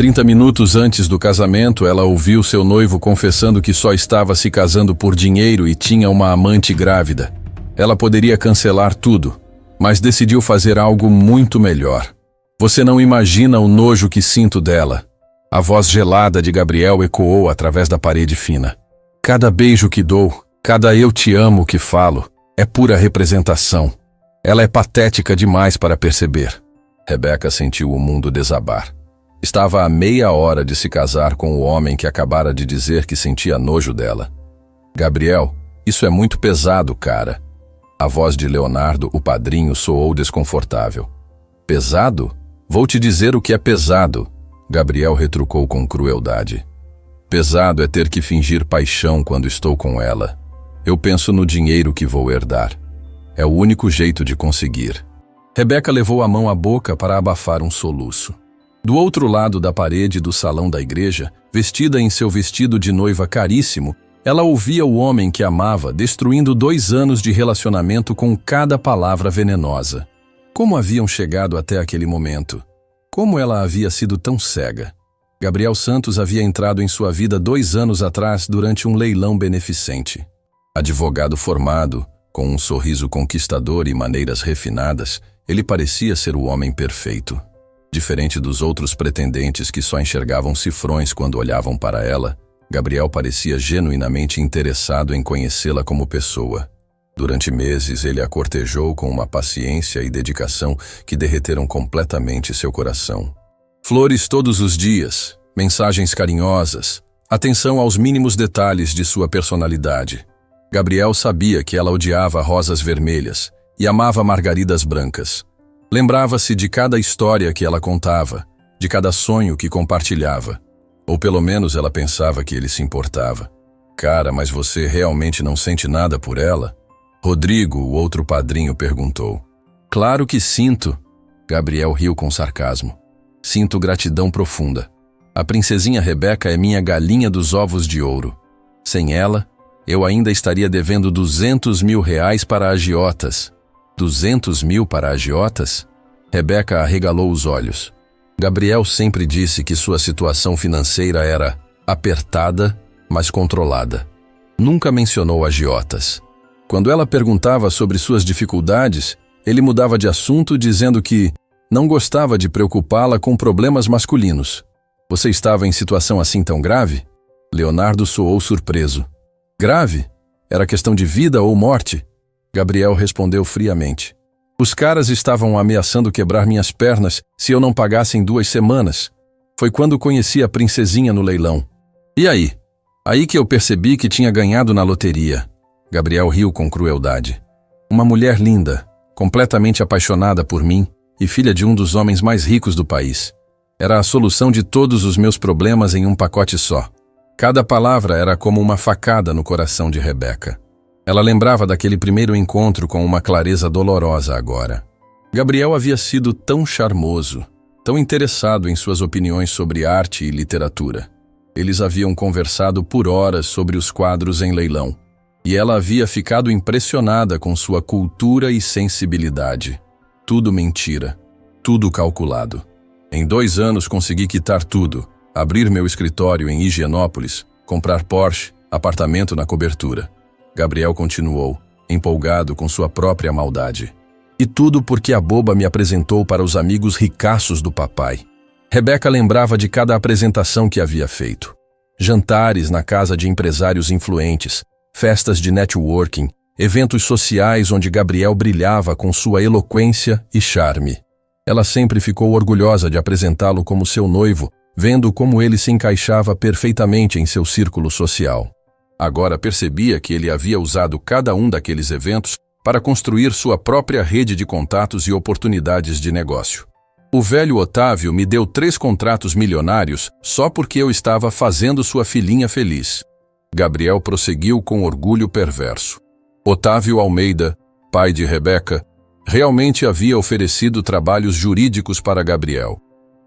30 minutos antes do casamento, ela ouviu seu noivo confessando que só estava se casando por dinheiro e tinha uma amante grávida. Ela poderia cancelar tudo, mas decidiu fazer algo muito melhor. Você não imagina o nojo que sinto dela. A voz gelada de Gabriel ecoou através da parede fina. Cada beijo que dou, cada eu te amo que falo, é pura representação. Ela é patética demais para perceber. Rebeca sentiu o mundo desabar. Estava a meia hora de se casar com o homem que acabara de dizer que sentia nojo dela. Gabriel, isso é muito pesado, cara. A voz de Leonardo, o padrinho, soou desconfortável. Pesado? Vou te dizer o que é pesado. Gabriel retrucou com crueldade. Pesado é ter que fingir paixão quando estou com ela. Eu penso no dinheiro que vou herdar. É o único jeito de conseguir. Rebeca levou a mão à boca para abafar um soluço. Do outro lado da parede do salão da igreja, vestida em seu vestido de noiva caríssimo, ela ouvia o homem que amava destruindo 2 anos de relacionamento com cada palavra venenosa. Como haviam chegado até aquele momento? Como ela havia sido tão cega? Gabriel Santos havia entrado em sua vida 2 anos atrás durante um leilão beneficente. Advogado formado, com um sorriso conquistador e maneiras refinadas, ele parecia ser o homem perfeito. Diferente dos outros pretendentes que só enxergavam cifrões quando olhavam para ela, Gabriel parecia genuinamente interessado em conhecê-la como pessoa. Durante meses, ele a cortejou com uma paciência e dedicação que derreteram completamente seu coração. Flores todos os dias, mensagens carinhosas, atenção aos mínimos detalhes de sua personalidade. Gabriel sabia que ela odiava rosas vermelhas e amava margaridas brancas. Lembrava-se de cada história que ela contava, de cada sonho que compartilhava. Ou pelo menos ela pensava que ele se importava. Cara, mas você realmente não sente nada por ela? Rodrigo, o outro padrinho, perguntou. Claro que sinto. Gabriel riu com sarcasmo. Sinto gratidão profunda. A princesinha Rebeca é minha galinha dos ovos de ouro. Sem ela, eu ainda estaria devendo 200 mil reais para agiotas. 200 mil para agiotas? Rebeca arregalou os olhos. Gabriel sempre disse que sua situação financeira era apertada, mas controlada. Nunca mencionou agiotas. Quando ela perguntava sobre suas dificuldades, ele mudava de assunto dizendo que não gostava de preocupá-la com problemas masculinos. Você estava em situação assim tão grave? Leonardo soou surpreso. Grave? Era questão de vida ou morte? Gabriel respondeu friamente. Os caras estavam ameaçando quebrar minhas pernas se eu não pagasse em 2 semanas. Foi quando conheci a princesinha no leilão. E aí? Aí que eu percebi que tinha ganhado na loteria. Gabriel riu com crueldade. Uma mulher linda, completamente apaixonada por mim e filha de um dos homens mais ricos do país. Era a solução de todos os meus problemas em um pacote só. Cada palavra era como uma facada no coração de Rebeca. Ela lembrava daquele primeiro encontro com uma clareza dolorosa agora. Gabriel havia sido tão charmoso, tão interessado em suas opiniões sobre arte e literatura. Eles haviam conversado por horas sobre os quadros em leilão, e ela havia ficado impressionada com sua cultura e sensibilidade. Tudo mentira, tudo calculado. Em 2 anos consegui quitar tudo, abrir meu escritório em Higienópolis, comprar Porsche, apartamento na cobertura. Gabriel continuou, empolgado com sua própria maldade. E tudo porque a boba me apresentou para os amigos ricaços do papai. Rebeca lembrava de cada apresentação que havia feito. Jantares na casa de empresários influentes, festas de networking, eventos sociais onde Gabriel brilhava com sua eloquência e charme. Ela sempre ficou orgulhosa de apresentá-lo como seu noivo, vendo como ele se encaixava perfeitamente em seu círculo social. Agora percebia que ele havia usado cada um daqueles eventos para construir sua própria rede de contatos e oportunidades de negócio. O velho Otávio me deu 3 contratos milionários só porque eu estava fazendo sua filhinha feliz. Gabriel prosseguiu com orgulho perverso. Otávio Almeida, pai de Rebeca, realmente havia oferecido trabalhos jurídicos para Gabriel.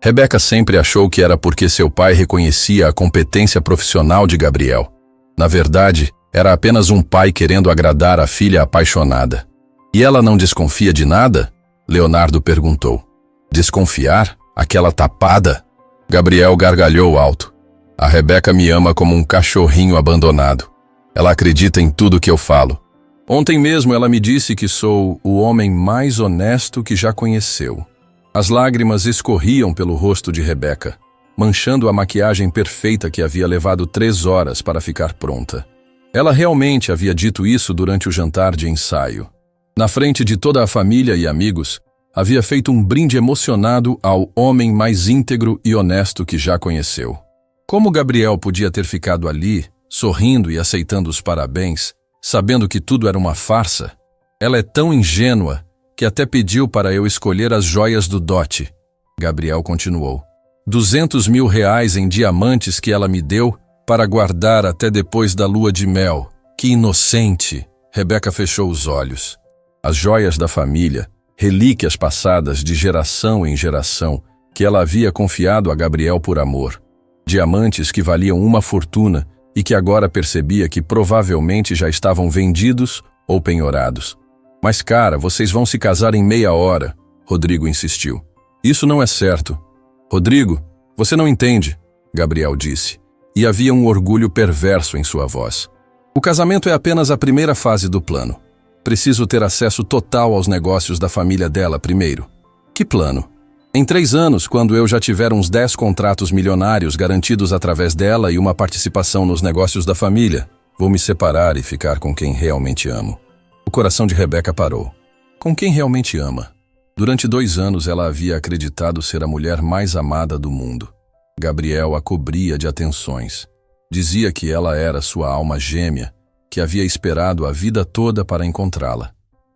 Rebeca sempre achou que era porque seu pai reconhecia a competência profissional de Gabriel. Na verdade, era apenas um pai querendo agradar a filha apaixonada. E ela não desconfia de nada? Leonardo perguntou. Desconfiar? Aquela tapada? Gabriel gargalhou alto. A Rebeca me ama como um cachorrinho abandonado. Ela acredita em tudo que eu falo. Ontem mesmo ela me disse que sou o homem mais honesto que já conheceu. As lágrimas escorriam pelo rosto de Rebeca, manchando a maquiagem perfeita que havia levado 3 horas para ficar pronta. Ela realmente havia dito isso durante o jantar de ensaio. Na frente de toda a família e amigos, havia feito um brinde emocionado ao homem mais íntegro e honesto que já conheceu. Como Gabriel podia ter ficado ali, sorrindo e aceitando os parabéns, sabendo que tudo era uma farsa? Ela é tão ingênua que até pediu para eu escolher as joias do dote. Gabriel continuou. 200 mil reais em diamantes que ela me deu para guardar até depois da lua de mel. Que inocente! Rebeca fechou os olhos. As joias da família, relíquias passadas de geração em geração, que ela havia confiado a Gabriel por amor. Diamantes que valiam uma fortuna e que agora percebia que provavelmente já estavam vendidos ou penhorados. Mas cara, vocês vão se casar em meia hora, Rodrigo insistiu. Isso não é certo. Rodrigo, você não entende, Gabriel disse, e havia um orgulho perverso em sua voz. O casamento é apenas a primeira fase do plano. Preciso ter acesso total aos negócios da família dela primeiro. Que plano? Em 3 anos, quando eu já tiver uns 10 contratos milionários garantidos através dela e uma participação nos negócios da família, vou me separar e ficar com quem realmente amo. O coração de Rebeca parou. Com quem realmente ama? Durante 2 anos ela havia acreditado ser a mulher mais amada do mundo. Gabriel a cobria de atenções. Dizia que ela era sua alma gêmea, que havia esperado a vida toda para encontrá-la.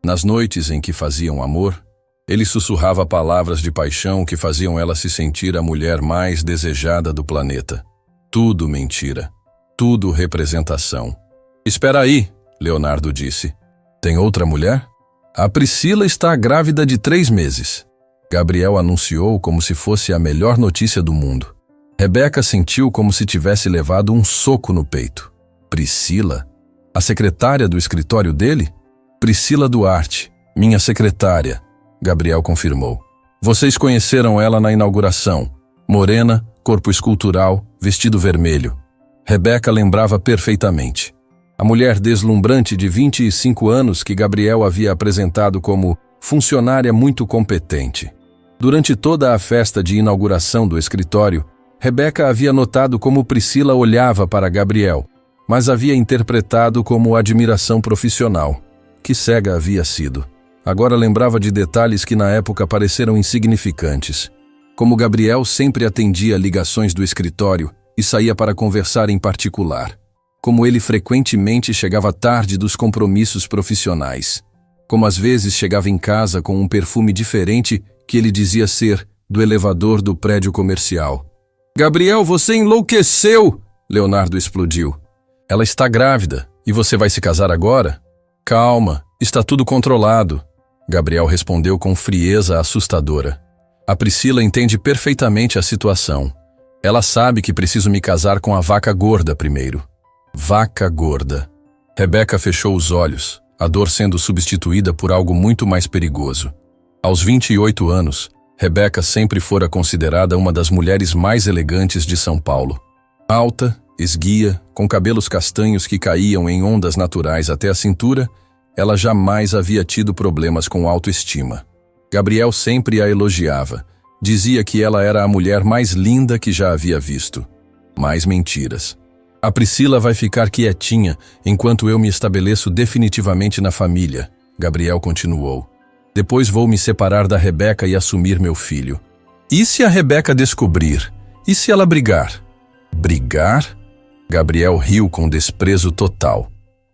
Nas noites em que faziam amor, ele sussurrava palavras de paixão que faziam ela se sentir a mulher mais desejada do planeta. Tudo mentira. Tudo representação. Espera aí, Leonardo disse. Tem outra mulher? A Priscila está grávida de 3 meses. Gabriel anunciou como se fosse a melhor notícia do mundo. Rebeca sentiu como se tivesse levado um soco no peito. Priscila? A secretária do escritório dele? Priscila Duarte, minha secretária, Gabriel confirmou. Vocês conheceram ela na inauguração. Morena, corpo escultural, vestido vermelho. Rebeca lembrava perfeitamente. A mulher deslumbrante de 25 anos que Gabriel havia apresentado como funcionária muito competente. Durante toda a festa de inauguração do escritório, Rebeca havia notado como Priscila olhava para Gabriel, mas havia interpretado como admiração profissional. Que cega havia sido. Agora lembrava de detalhes que na época pareceram insignificantes. Como Gabriel sempre atendia ligações do escritório e saía para conversar em particular. Como ele frequentemente chegava tarde dos compromissos profissionais. Como às vezes chegava em casa com um perfume diferente que ele dizia ser do elevador do prédio comercial. Gabriel, você enlouqueceu! Leonardo explodiu. Ela está grávida e você vai se casar agora? Calma, está tudo controlado. Gabriel respondeu com frieza assustadora. A Priscila entende perfeitamente a situação. Ela sabe que preciso me casar com a vaca gorda primeiro. Vaca gorda. Rebeca fechou os olhos, a dor sendo substituída por algo muito mais perigoso. Aos 28 anos, Rebeca sempre fora considerada uma das mulheres mais elegantes de São Paulo. Alta, esguia, com cabelos castanhos que caíam em ondas naturais até a cintura, ela jamais havia tido problemas com autoestima. Gabriel sempre a elogiava. Dizia que ela era a mulher mais linda que já havia visto. Mais mentiras. A Priscila vai ficar quietinha enquanto eu me estabeleço definitivamente na família, Gabriel continuou. Depois vou me separar da Rebeca e assumir meu filho. E se a Rebeca descobrir? E se ela brigar? Brigar? Gabriel riu com desprezo total.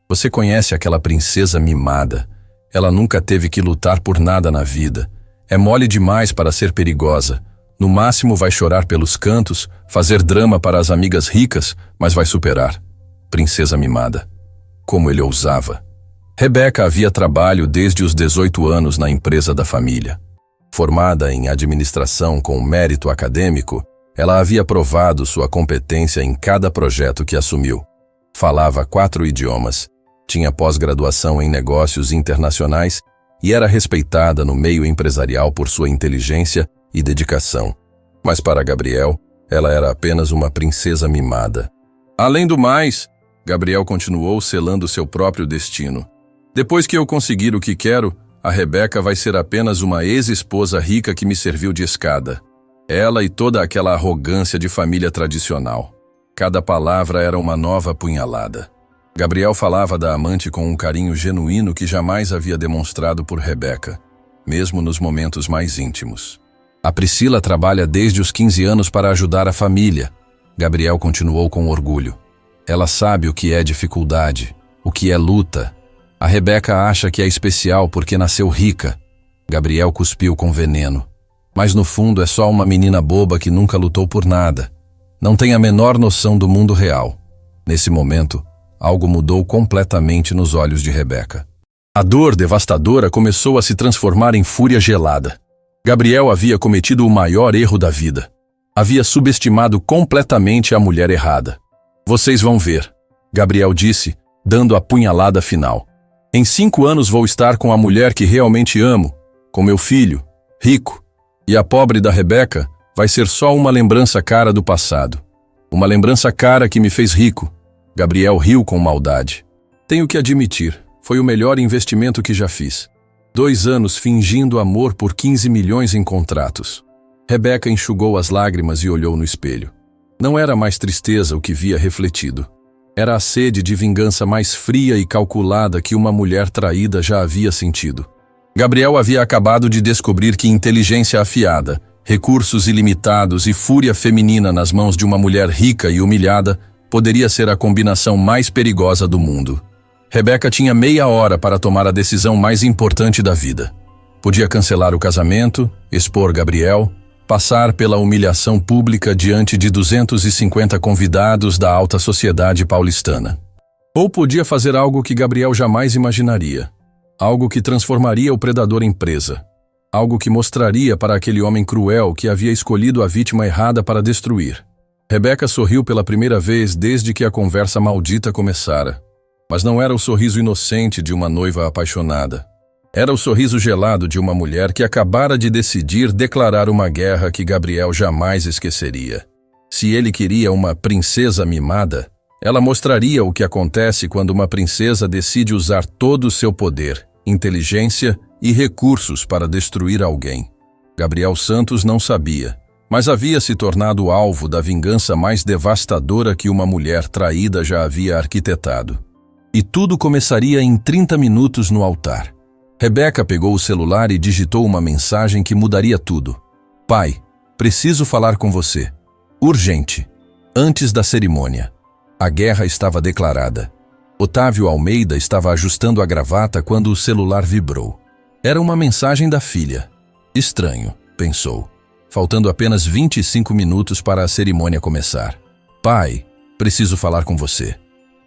Você conhece aquela princesa mimada. Ela nunca teve que lutar por nada na vida. É mole demais para ser perigosa. No máximo vai chorar pelos cantos, fazer drama para as amigas ricas, mas vai superar. Princesa mimada. Como ele ousava. Rebeca havia trabalho desde os 18 anos na empresa da família. Formada em administração com mérito acadêmico, ela havia provado sua competência em cada projeto que assumiu. Falava 4 idiomas, tinha pós-graduação em negócios internacionais e era respeitada no meio empresarial por sua inteligência e dedicação. Mas para Gabriel, Ela era apenas uma princesa mimada. Além do mais, Gabriel continuou selando seu próprio destino. Depois que eu conseguir o que quero, a Rebeca vai ser apenas uma ex-esposa rica que me serviu de escada. Ela e toda aquela arrogância de família tradicional. Cada palavra era uma nova punhalada. Gabriel falava da amante com um carinho genuíno que jamais havia demonstrado por Rebeca, mesmo nos momentos mais íntimos. A Priscila trabalha desde os 15 anos para ajudar a família. Gabriel continuou com orgulho. Ela sabe o que é dificuldade, o que é luta. A Rebeca acha que é especial porque nasceu rica. Gabriel cuspiu com veneno. Mas no fundo é só uma menina boba que nunca lutou por nada. Não tem a menor noção do mundo real. Nesse momento, algo mudou completamente nos olhos de Rebeca. A dor devastadora começou a se transformar em fúria gelada. Gabriel havia cometido o maior erro da vida. Havia subestimado completamente a mulher errada. Vocês vão ver, Gabriel disse, dando a punhalada final. Em 5 anos vou estar com a mulher que realmente amo, com meu filho, rico. E a pobre da Rebeca vai ser só uma lembrança cara do passado. Uma lembrança cara que me fez rico. Gabriel riu com maldade. Tenho que admitir, foi o melhor investimento que já fiz. 2 anos fingindo amor por 15 milhões em contratos. Rebeca enxugou as lágrimas e olhou no espelho. Não era mais tristeza o que via refletido. Era a sede de vingança mais fria e calculada que uma mulher traída já havia sentido. Gabriel havia acabado de descobrir que inteligência afiada, recursos ilimitados e fúria feminina nas mãos de uma mulher rica e humilhada poderia ser a combinação mais perigosa do mundo. Rebeca tinha meia hora para tomar a decisão mais importante da vida. Podia cancelar o casamento, expor Gabriel, passar pela humilhação pública diante de 250 convidados da alta sociedade paulistana. Ou podia fazer algo que Gabriel jamais imaginaria. Algo que transformaria o predador em presa. Algo que mostraria para aquele homem cruel que havia escolhido a vítima errada para destruir. Rebeca sorriu pela primeira vez desde que a conversa maldita começara. Mas não era o sorriso inocente de uma noiva apaixonada. Era o sorriso gelado de uma mulher que acabara de decidir declarar uma guerra que Gabriel jamais esqueceria. Se ele queria uma princesa mimada, ela mostraria o que acontece quando uma princesa decide usar todo o seu poder, inteligência e recursos para destruir alguém. Gabriel Santos não sabia, mas havia se tornado alvo da vingança mais devastadora que uma mulher traída já havia arquitetado. E tudo começaria em 30 minutos no altar. Rebeca pegou o celular e digitou uma mensagem que mudaria tudo. Pai, preciso falar com você. Urgente. Antes da cerimônia. A guerra estava declarada. Otávio Almeida estava ajustando a gravata quando o celular vibrou. Era uma mensagem da filha. Estranho, pensou. Faltando apenas 25 minutos para a cerimônia começar. Pai, preciso falar com você.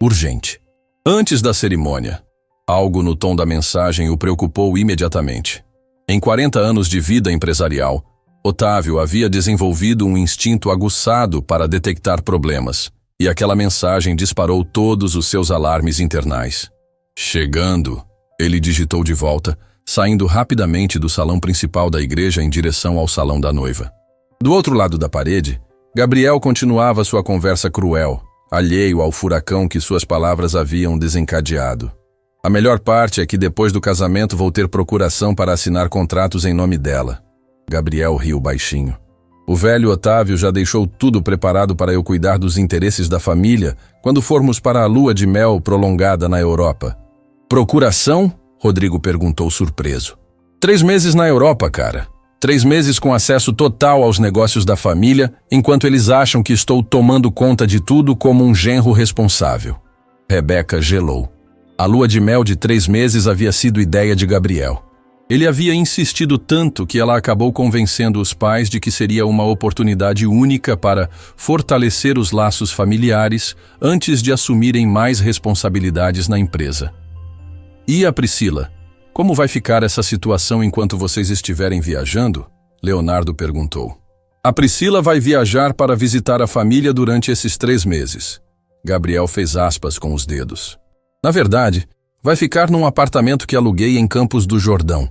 Urgente. Antes da cerimônia. Algo no tom da mensagem o preocupou imediatamente. Em 40 anos de vida empresarial, Otávio havia desenvolvido um instinto aguçado para detectar problemas. E aquela mensagem disparou todos os seus alarmes internais. Chegando, ele digitou de volta, saindo rapidamente do salão principal da igreja em direção ao salão da noiva. Do outro lado da parede, Gabriel continuava sua conversa cruel, alheio ao furacão que suas palavras haviam desencadeado. A melhor parte é que depois do casamento vou ter procuração para assinar contratos em nome dela. Gabriel riu baixinho. O velho Otávio já deixou tudo preparado para eu cuidar dos interesses da família quando formos para a lua de mel prolongada na Europa. Procuração? Rodrigo perguntou surpreso. 3 meses na Europa, cara. 3 meses com acesso total aos negócios da família, enquanto eles acham que estou tomando conta de tudo como um genro responsável. Rebeca gelou. A lua de mel de 3 meses havia sido ideia de Gabriel. Ele havia insistido tanto que ela acabou convencendo os pais de que seria uma oportunidade única para fortalecer os laços familiares antes de assumirem mais responsabilidades na empresa. E a Priscila? Como vai ficar essa situação enquanto vocês estiverem viajando? Leonardo perguntou. A Priscila vai viajar para visitar a família durante esses 3 meses. Gabriel fez aspas com os dedos. Na verdade, vai ficar num apartamento que aluguei em Campos do Jordão,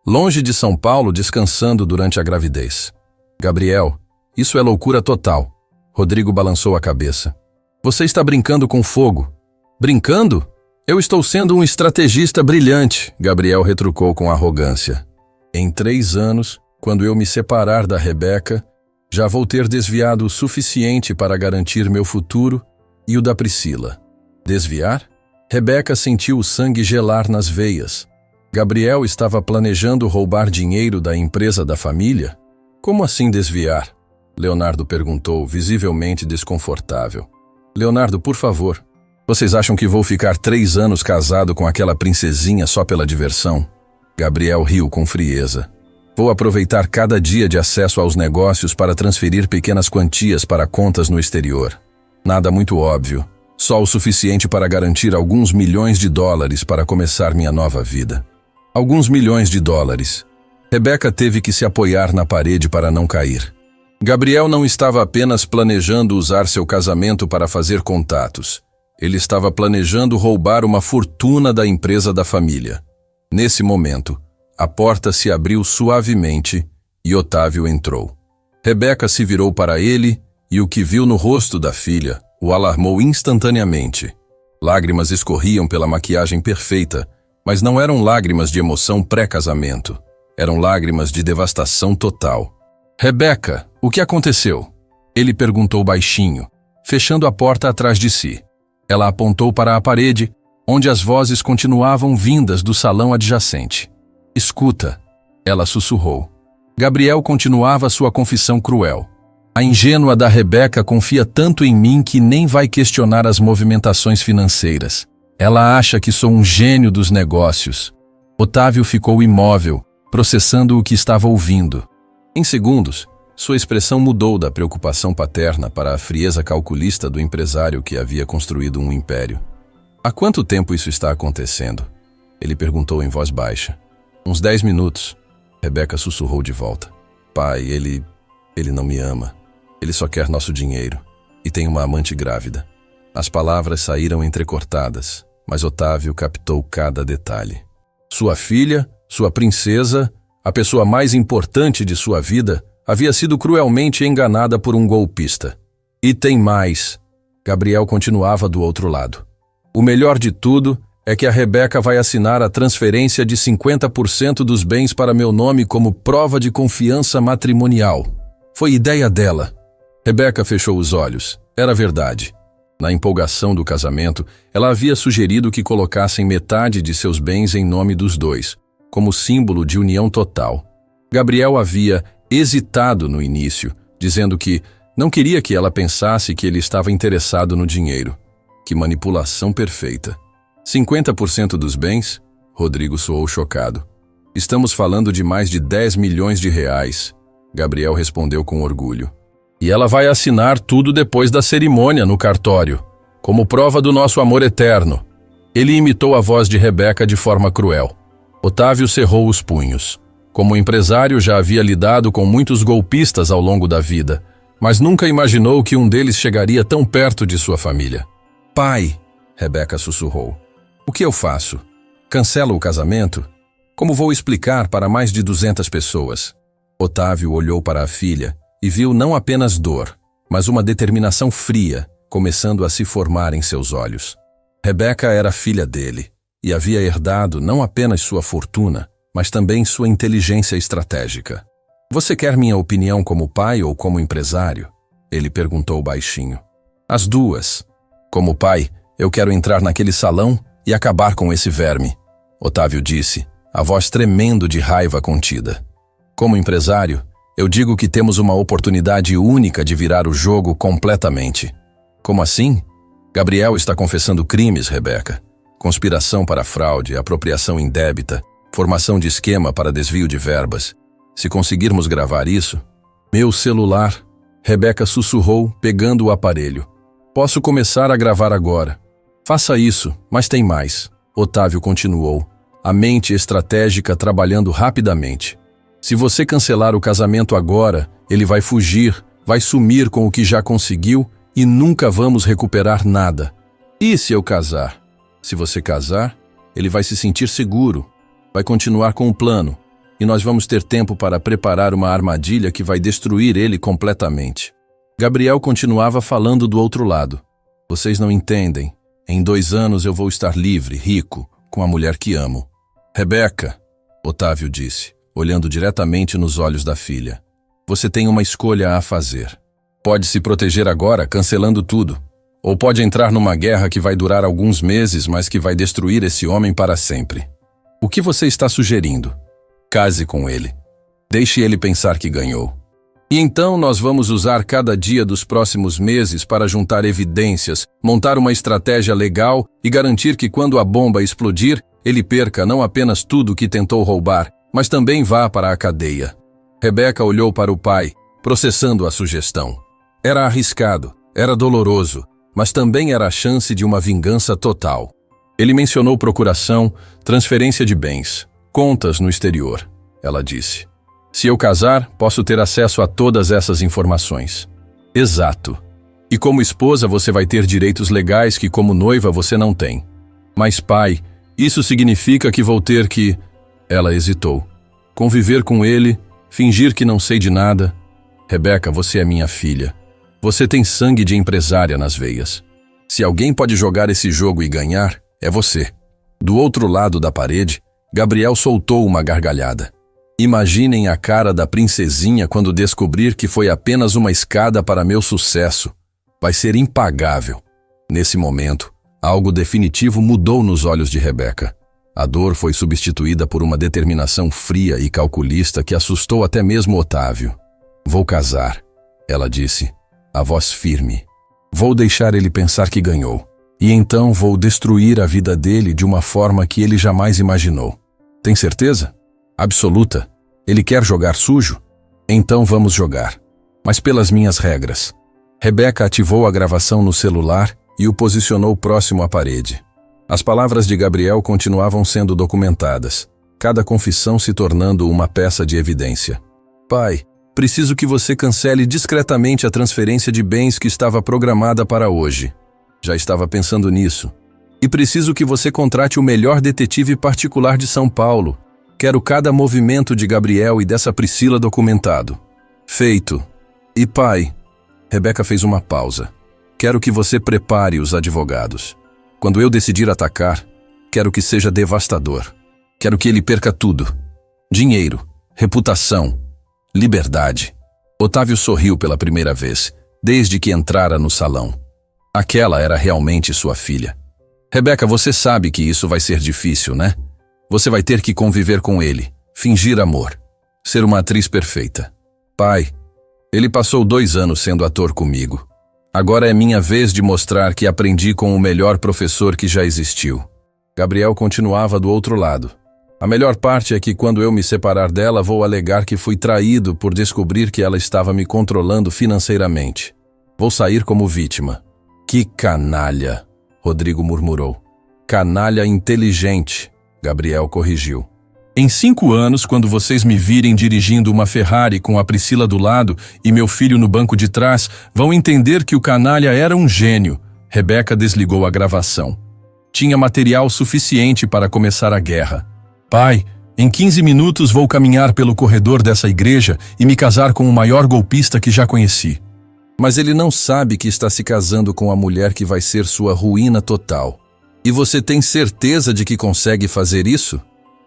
longe de São Paulo, descansando durante a gravidez. Gabriel, isso é loucura total. Rodrigo balançou a cabeça. Você está brincando com fogo. Brincando? Eu estou sendo um estrategista brilhante, Gabriel retrucou com arrogância. Em 3 anos, quando eu me separar da Rebeca, já vou ter desviado o suficiente para garantir meu futuro e o da Priscila. Desviar? Rebeca sentiu o sangue gelar nas veias. Gabriel estava planejando roubar dinheiro da empresa da família? Como assim desviar? Leonardo perguntou, visivelmente desconfortável. Leonardo, por favor, vocês acham que vou ficar 3 anos casado com aquela princesinha só pela diversão? Gabriel riu com frieza. Vou aproveitar cada dia de acesso aos negócios para transferir pequenas quantias para contas no exterior. Nada muito óbvio, só o suficiente para garantir alguns milhões de dólares para começar minha nova vida. Alguns milhões de dólares. Rebeca teve que se apoiar na parede para não cair. Gabriel não estava apenas planejando usar seu casamento para fazer contatos. Ele estava planejando roubar uma fortuna da empresa da família. Nesse momento, a porta se abriu suavemente e Otávio entrou. Rebeca se virou para ele e o que viu no rosto da filha o alarmou instantaneamente. Lágrimas escorriam pela maquiagem perfeita, mas não eram lágrimas de emoção pré-casamento. Eram lágrimas de devastação total. Rebeca, o que aconteceu? Ele perguntou baixinho, fechando a porta atrás de si. Ela apontou para a parede, onde as vozes continuavam vindas do salão adjacente. Escuta, ela sussurrou. Gabriel continuava sua confissão cruel. A ingênua da Rebeca confia tanto em mim que nem vai questionar as movimentações financeiras. Ela acha que sou um gênio dos negócios. Otávio ficou imóvel, processando o que estava ouvindo. Em segundos, sua expressão mudou da preocupação paterna para a frieza calculista do empresário que havia construído um império. Há quanto tempo isso está acontecendo? Ele perguntou em voz baixa. Uns 10 minutos. Rebeca sussurrou de volta. Pai, ele não me ama. Ele só quer nosso dinheiro. E tem uma amante grávida. As palavras saíram entrecortadas, mas Otávio captou cada detalhe. Sua filha, sua princesa, a pessoa mais importante de sua vida, havia sido cruelmente enganada por um golpista. E tem mais. Gabriel continuava do outro lado. O melhor de tudo é que a Rebeca vai assinar a transferência de 50% dos bens para meu nome como prova de confiança matrimonial. Foi ideia dela. Rebeca fechou os olhos. Era verdade. Na empolgação do casamento, ela havia sugerido que colocassem metade de seus bens em nome dos dois, como símbolo de união total. Gabriel havia hesitado no início, dizendo que não queria que ela pensasse que ele estava interessado no dinheiro. Que manipulação perfeita. 50% dos bens? Rodrigo soou chocado. Estamos falando de mais de 10 milhões de reais. Gabriel respondeu com orgulho. E ela vai assinar tudo depois da cerimônia no cartório, como prova do nosso amor eterno. Ele imitou a voz de Rebeca de forma cruel. Otávio cerrou os punhos. Como empresário, já havia lidado com muitos golpistas ao longo da vida, mas nunca imaginou que um deles chegaria tão perto de sua família. Pai, Rebeca sussurrou. O que eu faço? Cancelo o casamento? Como vou explicar para mais de 200 pessoas? Otávio olhou para a filha e viu não apenas dor, mas uma determinação fria começando a se formar em seus olhos. Rebeca era filha dele e havia herdado não apenas sua fortuna, mas também sua inteligência estratégica. Você quer minha opinião como pai ou como empresário? Ele perguntou baixinho. As duas. Como pai, eu quero entrar naquele salão e acabar com esse verme, Otávio disse, a voz tremendo de raiva contida. Como empresário, eu digo que temos uma oportunidade única de virar o jogo completamente. Como assim? Gabriel está confessando crimes, Rebeca. Conspiração para fraude, apropriação indébita, formação de esquema para desvio de verbas. Se conseguirmos gravar isso... Meu celular, Rebeca sussurrou, pegando o aparelho. Posso começar a gravar agora. Faça isso, mas tem mais. Otávio continuou, a mente estratégica trabalhando rapidamente. Se você cancelar o casamento agora, ele vai fugir, vai sumir com o que já conseguiu e nunca vamos recuperar nada. E se eu casar? Se você casar, ele vai se sentir seguro, vai continuar com o plano e nós vamos ter tempo para preparar uma armadilha que vai destruir ele completamente. Gabriel continuava falando do outro lado. Vocês não entendem. Em 2 anos eu vou estar livre, rico, com a mulher que amo. Rebeca, Otávio disse, olhando diretamente nos olhos da filha. Você tem uma escolha a fazer. Pode se proteger agora, cancelando tudo. Ou pode entrar numa guerra que vai durar alguns meses, mas que vai destruir esse homem para sempre. O que você está sugerindo? Case com ele. Deixe ele pensar que ganhou. E então nós vamos usar cada dia dos próximos meses para juntar evidências, montar uma estratégia legal e garantir que quando a bomba explodir, ele perca não apenas tudo que tentou roubar, mas também vá para a cadeia. Rebeca olhou para o pai, processando a sugestão. Era arriscado, era doloroso, mas também era a chance de uma vingança total. Ele mencionou procuração, transferência de bens, contas no exterior. Ela disse. Se eu casar, posso ter acesso a todas essas informações. Exato. E como esposa você vai ter direitos legais que como noiva você não tem. Mas pai, isso significa que vou ter que... Ela hesitou. Conviver com ele, fingir que não sei de nada. Rebeca, você é minha filha. Você tem sangue de empresária nas veias. Se alguém pode jogar esse jogo e ganhar, é você. Do outro lado da parede, Gabriel soltou uma gargalhada. Imaginem a cara da princesinha quando descobrir que foi apenas uma escada para meu sucesso. Vai ser impagável. Nesse momento, algo definitivo mudou nos olhos de Rebeca. A dor foi substituída por uma determinação fria e calculista que assustou até mesmo Otávio. Vou casar, ela disse, a voz firme. Vou deixar ele pensar que ganhou. E então vou destruir a vida dele de uma forma que ele jamais imaginou. Tem certeza? Absoluta. Ele quer jogar sujo? Então vamos jogar. Mas pelas minhas regras. Rebeca ativou a gravação no celular e o posicionou próximo à parede. As palavras de Gabriel continuavam sendo documentadas, cada confissão se tornando uma peça de evidência. Pai, preciso que você cancele discretamente a transferência de bens que estava programada para hoje. Já estava pensando nisso. E preciso que você contrate o melhor detetive particular de São Paulo. Quero cada movimento de Gabriel e dessa Priscila documentado. Feito. E pai, Rebeca fez uma pausa. Quero que você prepare os advogados. Quando eu decidir atacar, quero que seja devastador. Quero que ele perca tudo. Dinheiro, reputação, liberdade. Otávio sorriu pela primeira vez, desde que entrara no salão. Aquela era realmente sua filha. Rebeca, você sabe que isso vai ser difícil, né? Você vai ter que conviver com ele, fingir amor, ser uma atriz perfeita. Pai, ele passou 2 anos sendo ator comigo. Agora é minha vez de mostrar que aprendi com o melhor professor que já existiu. Gabriel continuava do outro lado. A melhor parte é que quando eu me separar dela, vou alegar que fui traído por descobrir que ela estava me controlando financeiramente. Vou sair como vítima. Que canalha, Rodrigo murmurou. Canalha inteligente. Gabriel corrigiu. Em 5 anos, quando vocês me virem dirigindo uma Ferrari com a Priscila do lado e meu filho no banco de trás, vão entender que o canalha era um gênio. Rebeca desligou a gravação. Tinha material suficiente para começar a guerra. Pai, em 15 minutos vou caminhar pelo corredor dessa igreja e me casar com o maior golpista que já conheci. Mas ele não sabe que está se casando com a mulher que vai ser sua ruína total. E você tem certeza de que consegue fazer isso?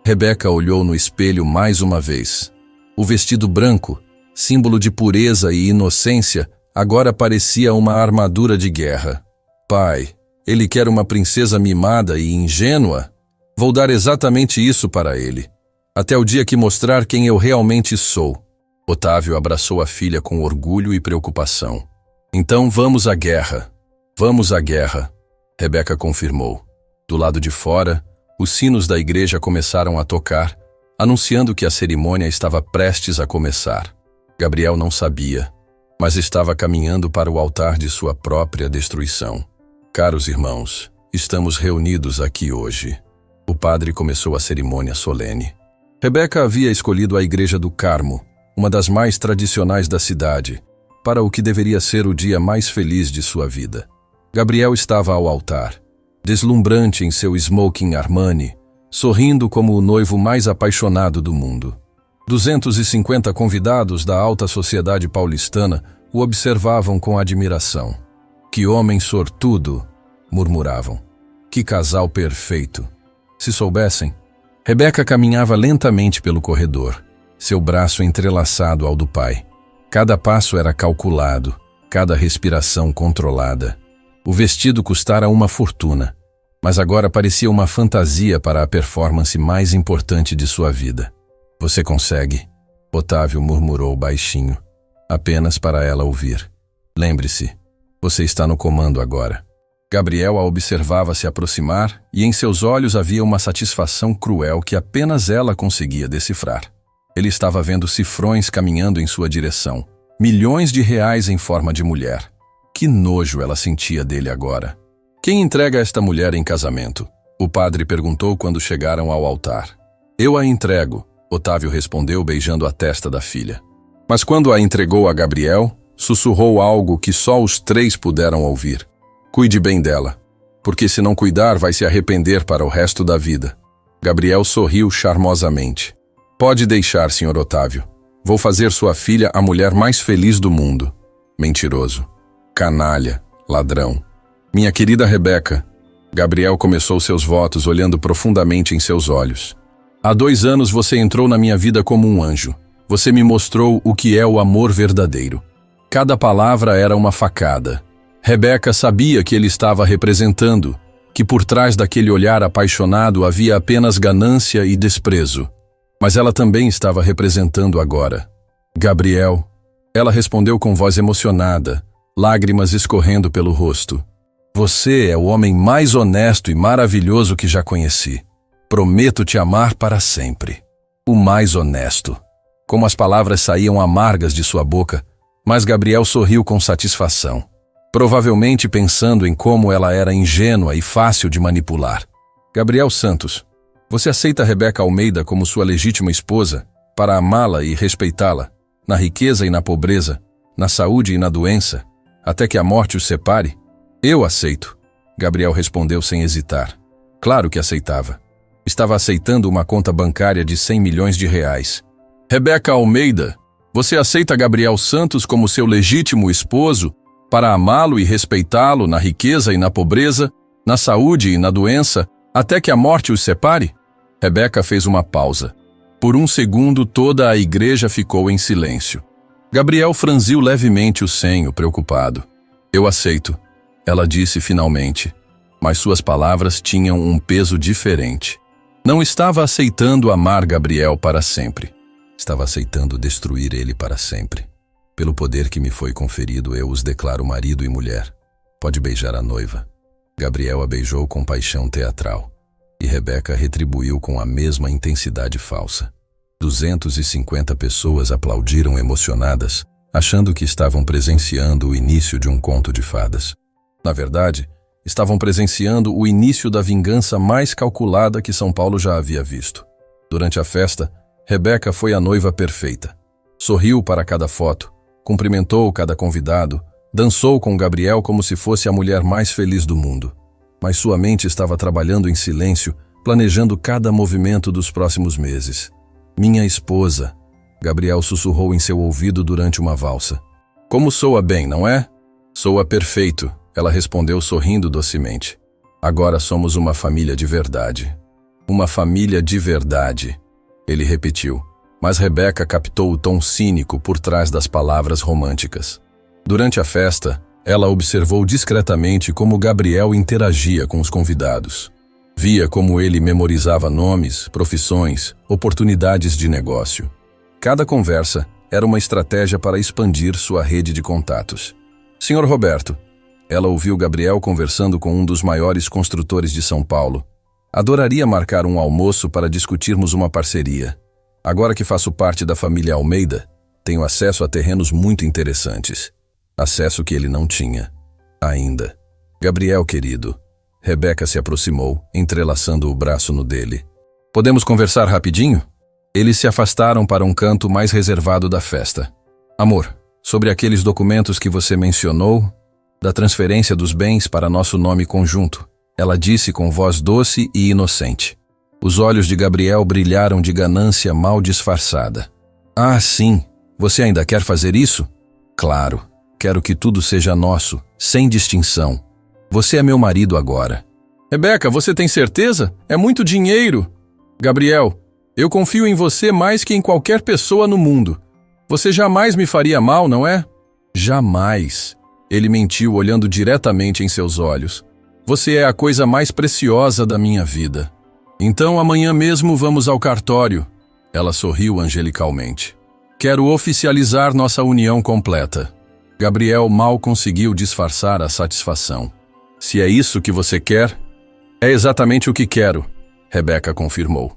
Rebeca olhou no espelho mais uma vez. O vestido branco, símbolo de pureza e inocência, agora parecia uma armadura de guerra. Pai, ele quer uma princesa mimada e ingênua? Vou dar exatamente isso para ele. Até o dia que mostrar quem eu realmente sou. Otávio abraçou a filha com orgulho e preocupação. Então vamos à guerra. Vamos à guerra. Rebeca confirmou. Do lado de fora, os sinos da igreja começaram a tocar, anunciando que a cerimônia estava prestes a começar. Gabriel não sabia, mas estava caminhando para o altar de sua própria destruição. Caros irmãos, estamos reunidos aqui hoje. O padre começou a cerimônia solene. Rebeca havia escolhido a Igreja do Carmo, uma das mais tradicionais da cidade, para o que deveria ser o dia mais feliz de sua vida. Gabriel estava ao altar, deslumbrante em seu smoking Armani, sorrindo como o noivo mais apaixonado do mundo. 250 convidados da alta sociedade paulistana o observavam com admiração. Que homem sortudo, murmuravam. Que casal perfeito. Se soubessem. Rebeca caminhava lentamente pelo corredor, seu braço entrelaçado ao do pai. Cada passo era calculado, cada respiração controlada. O vestido custara uma fortuna, mas agora parecia uma fantasia para a performance mais importante de sua vida. Você consegue, Otávio murmurou baixinho, apenas para ela ouvir. Lembre-se, você está no comando agora. Gabriel a observava se aproximar e em seus olhos havia uma satisfação cruel que apenas ela conseguia decifrar. Ele estava vendo cifrões caminhando em sua direção, milhões de reais em forma de mulher. Que nojo ela sentia dele agora. Quem entrega esta mulher em casamento? O padre perguntou quando chegaram ao altar. Eu a entrego, Otávio respondeu beijando a testa da filha. Mas quando a entregou a Gabriel, sussurrou algo que só os três puderam ouvir. Cuide bem dela, porque se não cuidar vai se arrepender para o resto da vida. Gabriel sorriu charmosamente. Pode deixar, Sr. Otávio. Vou fazer sua filha a mulher mais feliz do mundo. Mentiroso. Canalha. Ladrão. Minha querida Rebeca. Gabriel começou seus votos olhando profundamente em seus olhos. Há 2 anos você entrou na minha vida como um anjo. Você me mostrou o que é o amor verdadeiro. Cada palavra era uma facada. Rebeca sabia que ele estava representando, que por trás daquele olhar apaixonado havia apenas ganância e desprezo. Mas ela também estava representando agora. Gabriel. Ela respondeu com voz emocionada, lágrimas escorrendo pelo rosto. Você é o homem mais honesto e maravilhoso que já conheci. Prometo te amar para sempre. O mais honesto. Como as palavras saíam amargas de sua boca, mas Gabriel sorriu com satisfação. Provavelmente pensando em como ela era ingênua e fácil de manipular. Gabriel Santos, você aceita Rebeca Almeida como sua legítima esposa para amá-la e respeitá-la, na riqueza e na pobreza, na saúde e na doença, até que a morte os separe? Eu aceito, Gabriel respondeu sem hesitar. Claro que aceitava. Estava aceitando uma conta bancária de 100 milhões de reais. Rebeca Almeida, você aceita Gabriel Santos como seu legítimo esposo para amá-lo e respeitá-lo na riqueza e na pobreza, na saúde e na doença, até que a morte os separe? Rebeca fez uma pausa. Por um segundo, toda a igreja ficou em silêncio. Gabriel franziu levemente o senho, preocupado. Eu aceito, ela disse finalmente, mas suas palavras tinham um peso diferente. Não estava aceitando amar Gabriel para sempre. Estava aceitando destruir ele para sempre. Pelo poder que me foi conferido, eu os declaro marido e mulher. Pode beijar a noiva. Gabriel a beijou com paixão teatral. E Rebeca retribuiu com a mesma intensidade falsa. 250 pessoas aplaudiram emocionadas, achando que estavam presenciando o início de um conto de fadas. Na verdade, estavam presenciando o início da vingança mais calculada que São Paulo já havia visto. Durante a festa, Rebeca foi a noiva perfeita. Sorriu para cada foto, cumprimentou cada convidado, dançou com Gabriel como se fosse a mulher mais feliz do mundo. Mas sua mente estava trabalhando em silêncio, planejando cada movimento dos próximos meses. Minha esposa, Gabriel sussurrou em seu ouvido durante uma valsa. Como soa bem, não é? Soa perfeito, ela respondeu sorrindo docemente. Agora somos uma família de verdade. Uma família de verdade, ele repetiu. Mas Rebeca captou o tom cínico por trás das palavras românticas. Durante a festa, ela observou discretamente como Gabriel interagia com os convidados. Via como ele memorizava nomes, profissões, oportunidades de negócio. Cada conversa era uma estratégia para expandir sua rede de contatos. Senhor Roberto, ela ouviu Gabriel conversando com um dos maiores construtores de São Paulo. Adoraria marcar um almoço para discutirmos uma parceria. Agora que faço parte da família Almeida, tenho acesso a terrenos muito interessantes. Acesso que ele não tinha. Ainda. Gabriel, querido. Rebeca se aproximou, entrelaçando o braço no dele. Podemos conversar rapidinho? Eles se afastaram para um canto mais reservado da festa. Amor, sobre aqueles documentos que você mencionou, da transferência dos bens para nosso nome conjunto, ela disse com voz doce e inocente. Os olhos de Gabriel brilharam de ganância mal disfarçada. Ah, sim. Você ainda quer fazer isso? Claro. quero que tudo seja nosso, sem distinção. Você é meu marido agora. Rebeca, você tem certeza? É muito dinheiro. Gabriel, eu confio em você mais que em qualquer pessoa no mundo. Você jamais me faria mal, não é? Jamais. Ele mentiu olhando diretamente em seus olhos. Você é a coisa mais preciosa da minha vida. Então amanhã mesmo vamos ao cartório. Ela sorriu angelicalmente. Quero oficializar nossa união completa. Gabriel mal conseguiu disfarçar a satisfação. Se é isso que você quer, é exatamente o que quero, Rebeca confirmou.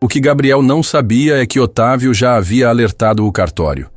O que Gabriel não sabia é que Otávio já havia alertado o cartório.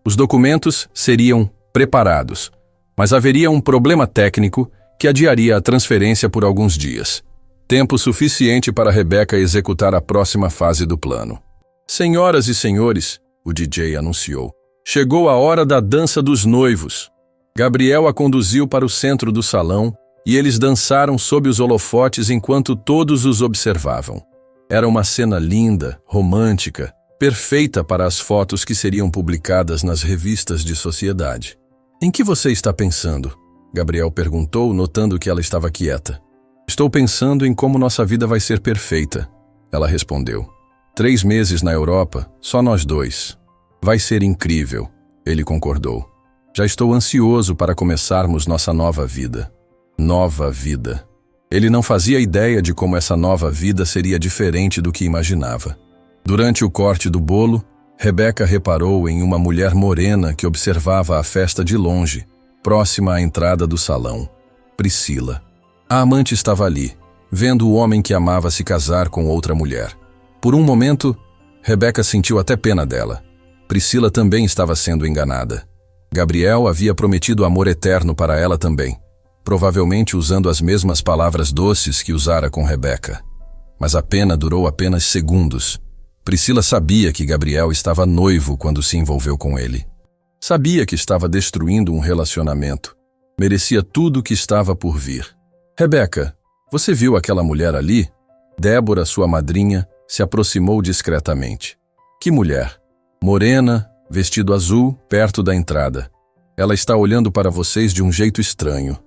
Os documentos seriam preparados, mas haveria um problema técnico que adiaria a transferência por alguns dias. Tempo suficiente para Rebeca executar a próxima fase do plano. Senhoras e senhores, o DJ anunciou, chegou a hora da dança dos noivos. Gabriel a conduziu para o centro do salão e eles dançaram sob os holofotes enquanto todos os observavam. Era uma cena linda, romântica, perfeita para as fotos que seriam publicadas nas revistas de sociedade. Em que você está pensando? Gabriel perguntou, notando que ela estava quieta. Estou pensando em como nossa vida vai ser perfeita, ela respondeu. 3 meses na Europa, só nós dois. Vai ser incrível, ele concordou. Já estou ansioso para começarmos nossa nova vida. Nova vida. Ele não fazia ideia de como essa nova vida seria diferente do que imaginava. Durante o corte do bolo, Rebeca reparou em uma mulher morena que observava a festa de longe, próxima à entrada do salão. Priscila. A amante estava ali, vendo o homem que amava se casar com outra mulher. Por um momento, Rebeca sentiu até pena dela. Priscila também estava sendo enganada. Gabriel havia prometido amor eterno para ela também, provavelmente usando as mesmas palavras doces que usara com Rebeca. Mas a pena durou apenas segundos. Priscila sabia que Gabriel estava noivo quando se envolveu com ele. Sabia que estava destruindo um relacionamento. Merecia tudo o que estava por vir. Rebeca, você viu aquela mulher ali? Débora, sua madrinha, se aproximou discretamente. Que mulher? Morena, vestido azul, perto da entrada. Ela está olhando para vocês de um jeito estranho.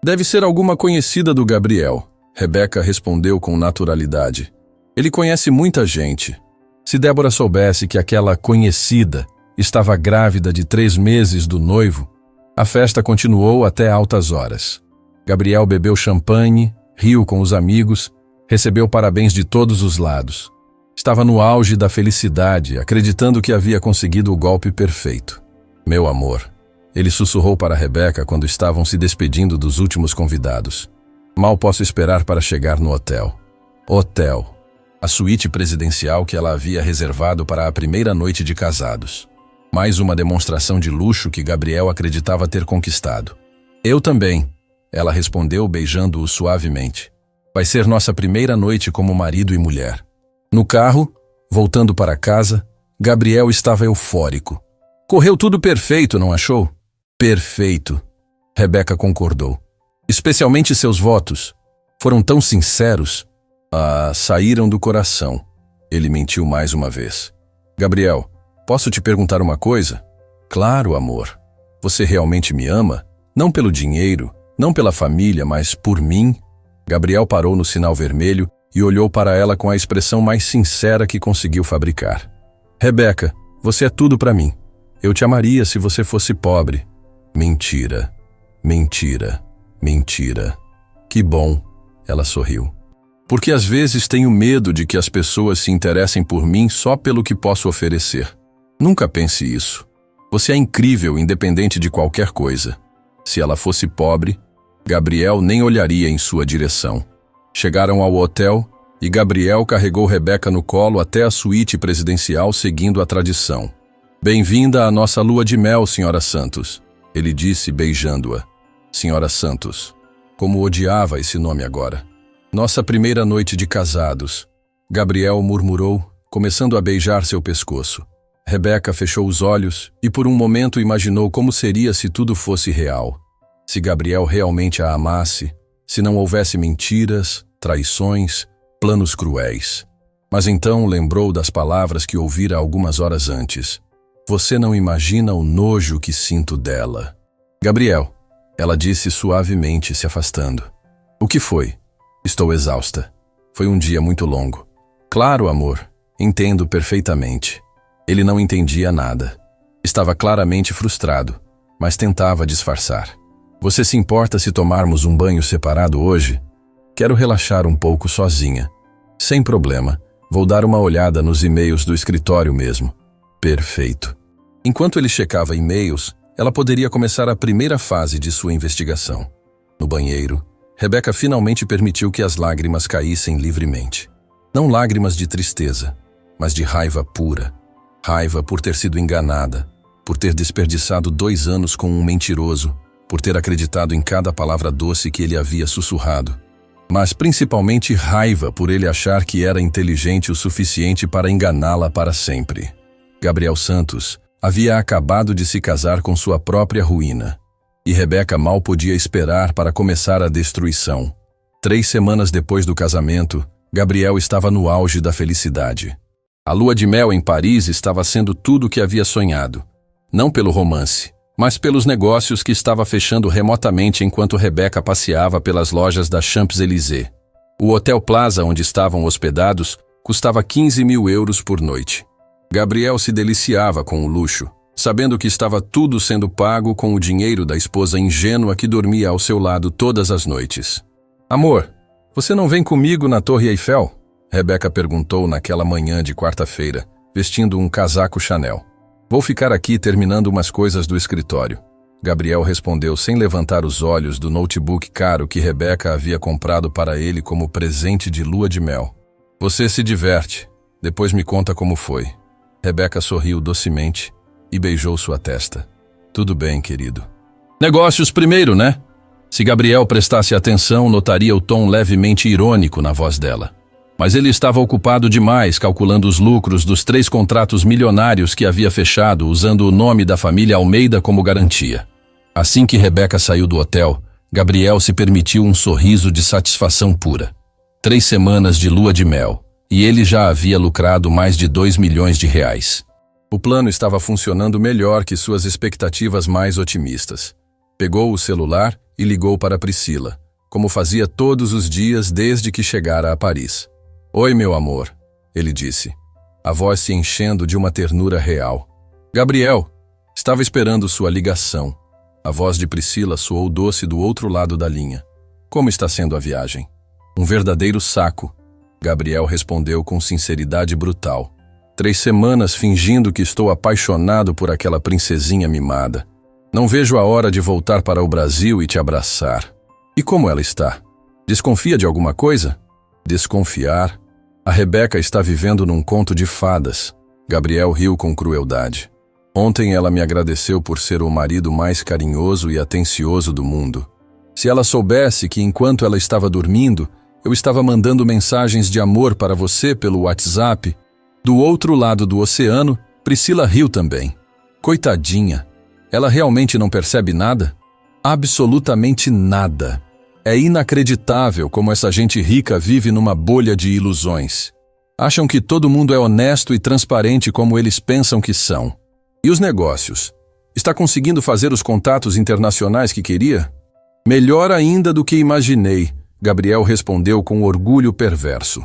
Deve ser alguma conhecida do Gabriel, Rebeca respondeu com naturalidade. Ele conhece muita gente. Se Débora soubesse que aquela conhecida estava grávida de 3 meses do noivo, a festa continuou até altas horas. Gabriel bebeu champanhe, riu com os amigos, recebeu parabéns de todos os lados. Estava no auge da felicidade, acreditando que havia conseguido o golpe perfeito. Meu amor, ele sussurrou para Rebeca quando estavam se despedindo dos últimos convidados. Mal posso esperar para chegar no hotel. Hotel. A suíte presidencial que ela havia reservado para a primeira noite de casados. Mais uma demonstração de luxo que Gabriel acreditava ter conquistado. Eu também, ela respondeu beijando-o suavemente. Vai ser nossa primeira noite como marido e mulher. No carro, voltando para casa, Gabriel estava eufórico. Correu tudo perfeito, não achou? Perfeito, Rebeca concordou. Especialmente seus votos. Foram tão sinceros. Saíram do coração. Ele mentiu mais uma vez. Gabriel, posso te perguntar uma coisa? Claro, amor. Você realmente me ama? Não pelo dinheiro, não pela família, mas por mim? Gabriel parou no sinal vermelho e olhou para ela com a expressão mais sincera que conseguiu fabricar. Rebeca, você é tudo para mim. Eu te amaria se você fosse pobre. Mentira, mentira, mentira. Que bom, ela sorriu. Porque às vezes tenho medo de que as pessoas se interessem por mim só pelo que posso oferecer. Nunca pense isso. Você é incrível, independente de qualquer coisa. Se ela fosse pobre, Gabriel nem olharia em sua direção. Chegaram ao hotel e Gabriel carregou Rebeca no colo até a suíte presidencial seguindo a tradição. Bem-vinda à nossa lua de mel, Senhora Santos, ele disse beijando-a. Senhora Santos. Como odiava esse nome agora. Nossa primeira noite de casados. Gabriel murmurou, começando a beijar seu pescoço. Rebeca fechou os olhos e por um momento imaginou como seria se tudo fosse real. Se Gabriel realmente a amasse, se não houvesse mentiras, traições, planos cruéis. Mas então lembrou das palavras que ouvira algumas horas antes. Você não imagina o nojo que sinto dela. Gabriel, ela disse suavemente, se afastando. O que foi? Estou exausta. Foi um dia muito longo. Claro, amor. Entendo perfeitamente. Ele não entendia nada. Estava claramente frustrado, mas tentava disfarçar. Você se importa se tomarmos um banho separado hoje? Quero relaxar um pouco sozinha. Sem problema. Vou dar uma olhada nos e-mails do escritório mesmo. Perfeito. Enquanto ele checava e-mails, ela poderia começar a primeira fase de sua investigação. No banheiro, Rebeca finalmente permitiu que as lágrimas caíssem livremente. Não lágrimas de tristeza, mas de raiva pura. Raiva por ter sido enganada, por ter desperdiçado 2 anos com um mentiroso, por ter acreditado em cada palavra doce que ele havia sussurrado. Mas principalmente raiva por ele achar que era inteligente o suficiente para enganá-la para sempre. Gabriel Santos havia acabado de se casar com sua própria ruína. E Rebeca mal podia esperar para começar a destruição. 3 semanas depois do casamento, Gabriel estava no auge da felicidade. A lua de mel em Paris estava sendo tudo o que havia sonhado. Não pelo romance, mas pelos negócios que estava fechando remotamente enquanto Rebeca passeava pelas lojas da Champs-Élysées. O Hotel Plaza onde estavam hospedados custava 15 mil euros por noite. Gabriel se deliciava com o luxo, sabendo que estava tudo sendo pago com o dinheiro da esposa ingênua que dormia ao seu lado todas as noites. Amor, você não vem comigo na Torre Eiffel? Rebeca perguntou naquela manhã de quarta-feira, vestindo um casaco Chanel. Vou ficar aqui terminando umas coisas do escritório. Gabriel respondeu sem levantar os olhos do notebook caro que Rebeca havia comprado para ele como presente de lua de mel. Você se diverte. Depois me conta como foi. Rebeca sorriu docemente e beijou sua testa. Tudo bem, querido. Negócios primeiro, né? Se Gabriel prestasse atenção, notaria o tom levemente irônico na voz dela. Mas ele estava ocupado demais calculando os lucros dos 3 contratos milionários que havia fechado usando o nome da família Almeida como garantia. Assim que Rebeca saiu do hotel, Gabriel se permitiu um sorriso de satisfação pura. 3 semanas de lua de mel, e ele já havia lucrado mais de 2 milhões de reais. O plano estava funcionando melhor que suas expectativas mais otimistas. Pegou o celular e ligou para Priscila, como fazia todos os dias desde que chegara a Paris. Oi, meu amor, ele disse, a voz se enchendo de uma ternura real. Gabriel, estava esperando sua ligação. A voz de Priscila soou doce do outro lado da linha. Como está sendo a viagem? Um verdadeiro saco. Gabriel respondeu com sinceridade brutal. 3 semanas fingindo que estou apaixonado por aquela princesinha mimada. Não vejo a hora de voltar para o Brasil e te abraçar. E como ela está? Desconfia de alguma coisa? Desconfiar? A Rebeca está vivendo num conto de fadas. Gabriel riu com crueldade. Ontem ela me agradeceu por ser o marido mais carinhoso e atencioso do mundo. Se ela soubesse que enquanto ela estava dormindo, eu estava mandando mensagens de amor para você pelo WhatsApp. Do outro lado do oceano, Priscila riu também. Coitadinha, ela realmente não percebe nada? Absolutamente nada. É inacreditável como essa gente rica vive numa bolha de ilusões. Acham que todo mundo é honesto e transparente como eles pensam que são. E os negócios? Está conseguindo fazer os contatos internacionais que queria? Melhor ainda do que imaginei, Gabriel respondeu com orgulho perverso.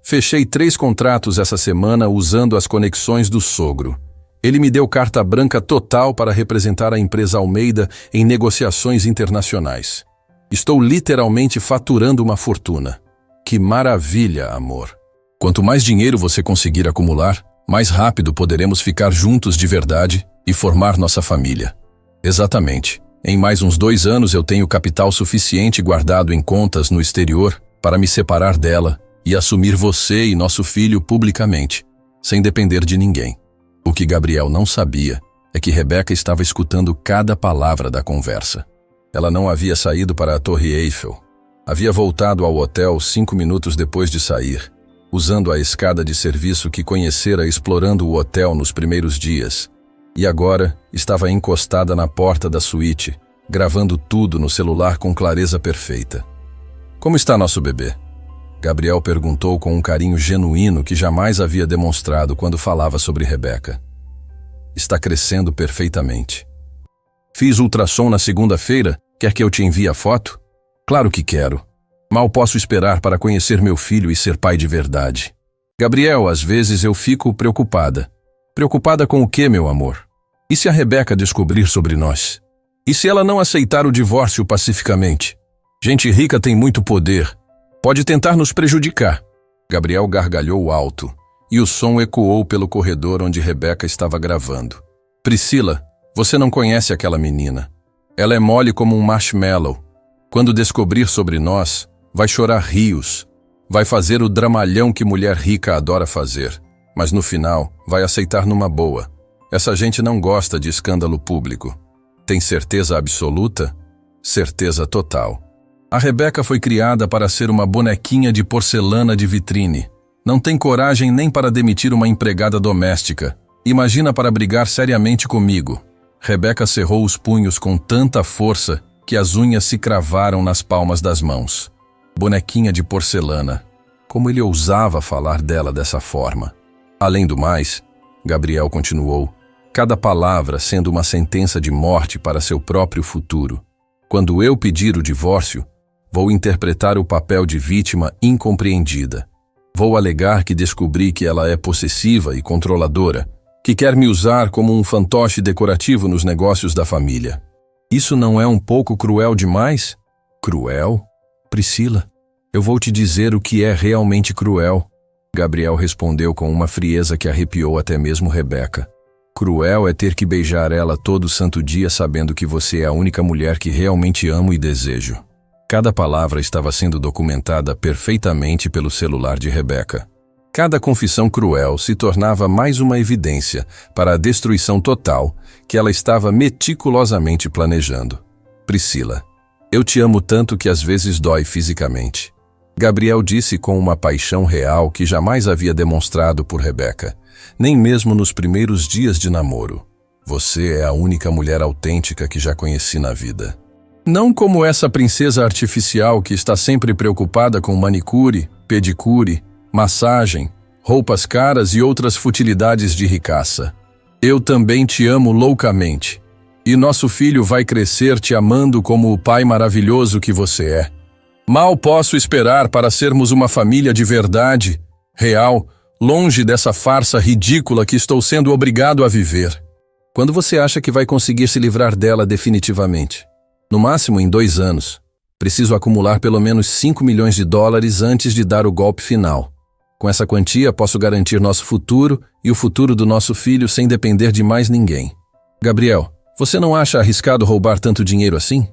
Fechei 3 contratos essa semana usando as conexões do sogro. Ele me deu carta branca total para representar a empresa Almeida em negociações internacionais. Estou literalmente faturando uma fortuna. Que maravilha, amor. Quanto mais dinheiro você conseguir acumular, mais rápido poderemos ficar juntos de verdade e formar nossa família. Exatamente. Em mais uns 2 anos eu tenho capital suficiente guardado em contas no exterior para me separar dela e assumir você e nosso filho publicamente, sem depender de ninguém. O que Gabriel não sabia é que Rebeca estava escutando cada palavra da conversa. Ela não havia saído para a Torre Eiffel. Havia voltado ao hotel 5 minutos depois de sair, usando a escada de serviço que conhecera explorando o hotel nos primeiros dias. E agora estava encostada na porta da suíte, gravando tudo no celular com clareza perfeita. Como está nosso bebê? Gabriel perguntou com um carinho genuíno que jamais havia demonstrado quando falava sobre Rebeca. Está crescendo perfeitamente. Fiz ultrassom na segunda-feira. Quer que eu te envie a foto? Claro que quero. Mal posso esperar para conhecer meu filho e ser pai de verdade. Gabriel, às vezes eu fico preocupada. Preocupada com o quê, meu amor? E se a Rebeca descobrir sobre nós? E se ela não aceitar o divórcio pacificamente? Gente rica tem muito poder. Pode tentar nos prejudicar. Gabriel gargalhou alto, e o som ecoou pelo corredor onde Rebeca estava gravando. Priscila, você não conhece aquela menina. Ela é mole como um marshmallow. Quando descobrir sobre nós, vai chorar rios. Vai fazer o dramalhão que mulher rica adora fazer. Mas no final, vai aceitar numa boa. Essa gente não gosta de escândalo público. Tem certeza absoluta? Certeza total. A Rebeca foi criada para ser uma bonequinha de porcelana de vitrine. Não tem coragem nem para demitir uma empregada doméstica. Imagina para brigar seriamente comigo. Rebeca cerrou os punhos com tanta força que as unhas se cravaram nas palmas das mãos. Bonequinha de porcelana. Como ele ousava falar dela dessa forma? Além do mais, Gabriel continuou, cada palavra sendo uma sentença de morte para seu próprio futuro. Quando eu pedir o divórcio, vou interpretar o papel de vítima incompreendida. Vou alegar que descobri que ela é possessiva e controladora, que quer me usar como um fantoche decorativo nos negócios da família. Isso não é um pouco cruel demais? Cruel? Priscila, eu vou te dizer o que é realmente cruel. Gabriel respondeu com uma frieza que arrepiou até mesmo Rebeca. Cruel é ter que beijar ela todo santo dia sabendo que você é a única mulher que realmente amo e desejo. Cada palavra estava sendo documentada perfeitamente pelo celular de Rebeca. Cada confissão cruel se tornava mais uma evidência para a destruição total que ela estava meticulosamente planejando. Priscila, eu te amo tanto que às vezes dói fisicamente. Gabriel disse com uma paixão real que jamais havia demonstrado por Rebeca, nem mesmo nos primeiros dias de namoro. Você é a única mulher autêntica que já conheci na vida. Não como essa princesa artificial que está sempre preocupada com manicure, pedicure, massagem, roupas caras e outras futilidades de ricaça. Eu também te amo loucamente. E nosso filho vai crescer te amando como o pai maravilhoso que você é. Mal posso esperar para sermos uma família de verdade, real, longe dessa farsa ridícula que estou sendo obrigado a viver. Quando você acha que vai conseguir se livrar dela definitivamente? No máximo em 2 anos. Preciso acumular pelo menos 5 milhões de dólares antes de dar o golpe final. Com essa quantia, posso garantir nosso futuro e o futuro do nosso filho sem depender de mais ninguém. Gabriel, você não acha arriscado roubar tanto dinheiro assim?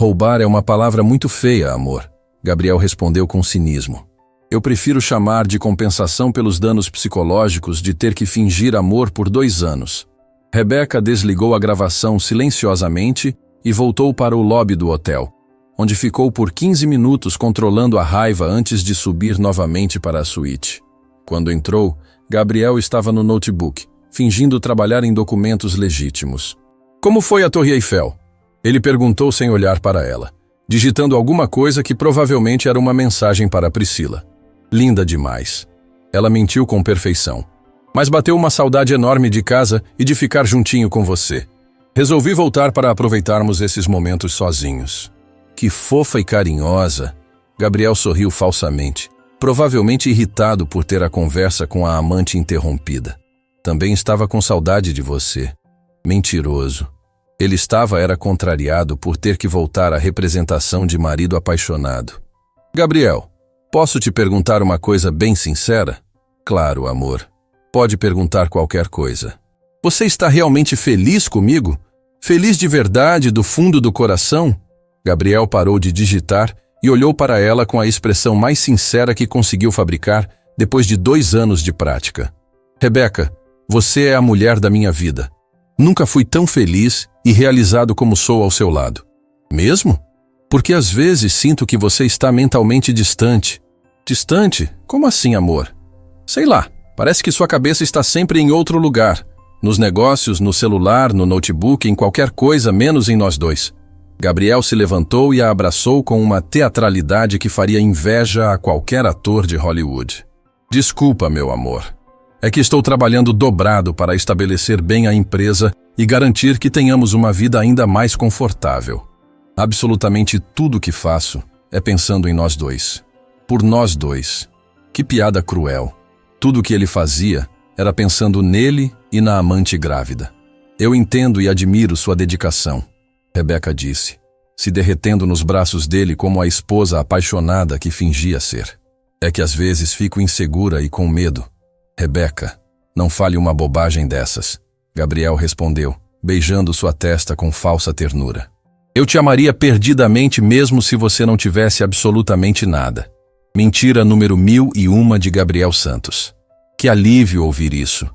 Roubar é uma palavra muito feia, amor. Gabriel respondeu com cinismo. Eu prefiro chamar de compensação pelos danos psicológicos de ter que fingir amor por 2 anos. Rebeca desligou a gravação silenciosamente e voltou para o lobby do hotel, onde ficou por 15 minutos controlando a raiva antes de subir novamente para a suíte. Quando entrou, Gabriel estava no notebook, fingindo trabalhar em documentos legítimos. Como foi a Torre Eiffel? Ele perguntou sem olhar para ela, digitando alguma coisa que provavelmente era uma mensagem para Priscila. Linda demais. Ela mentiu com perfeição. Mas bateu uma saudade enorme de casa e de ficar juntinho com você. Resolvi voltar para aproveitarmos esses momentos sozinhos. Que fofa e carinhosa. Gabriel sorriu falsamente, provavelmente irritado por ter a conversa com a amante interrompida. Também estava com saudade de você. Mentiroso. Ele era contrariado por ter que voltar à representação de marido apaixonado. Gabriel, posso te perguntar uma coisa bem sincera? Claro, amor. Pode perguntar qualquer coisa. Você está realmente feliz comigo? Feliz de verdade, do fundo do coração? Gabriel parou de digitar e olhou para ela com a expressão mais sincera que conseguiu fabricar depois de 2 anos de prática. Rebeca, você é a mulher da minha vida. Nunca fui tão feliz e realizado como sou ao seu lado. Mesmo? Porque às vezes sinto que você está mentalmente distante. Distante? Como assim, amor? Sei lá, parece que sua cabeça está sempre em outro lugar. Nos negócios, no celular, no notebook, em qualquer coisa menos em nós dois. Gabriel se levantou e a abraçou com uma teatralidade que faria inveja a qualquer ator de Hollywood. Desculpa, meu amor. É que estou trabalhando dobrado para estabelecer bem a empresa e garantir que tenhamos uma vida ainda mais confortável. Absolutamente tudo que faço é pensando em nós dois. Por nós dois. Que piada cruel. Tudo o que ele fazia era pensando nele e na amante grávida. Eu entendo e admiro sua dedicação, Rebeca disse, se derretendo nos braços dele como a esposa apaixonada que fingia ser. É que às vezes fico insegura e com medo. Rebeca, não fale uma bobagem dessas, Gabriel respondeu, beijando sua testa com falsa ternura. Eu te amaria perdidamente mesmo se você não tivesse absolutamente nada. Mentira número 1001 de Gabriel Santos. Que alívio ouvir isso.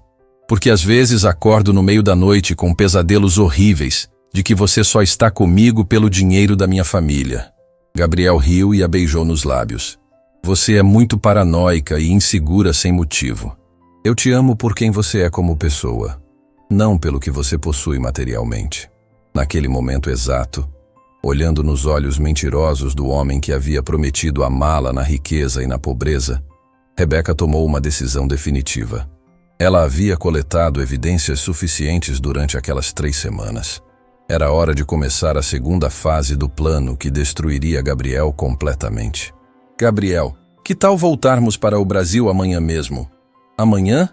Porque às vezes acordo no meio da noite com pesadelos horríveis de que você só está comigo pelo dinheiro da minha família. Gabriel riu e a beijou nos lábios. Você é muito paranoica e insegura sem motivo. Eu te amo por quem você é como pessoa, não pelo que você possui materialmente. Naquele momento exato, olhando nos olhos mentirosos do homem que havia prometido amá-la na riqueza e na pobreza, Rebeca tomou uma decisão definitiva. Ela havia coletado evidências suficientes durante aquelas 3 semanas. Era hora de começar a segunda fase do plano que destruiria Gabriel completamente. Gabriel, que tal voltarmos para o Brasil amanhã mesmo? Amanhã?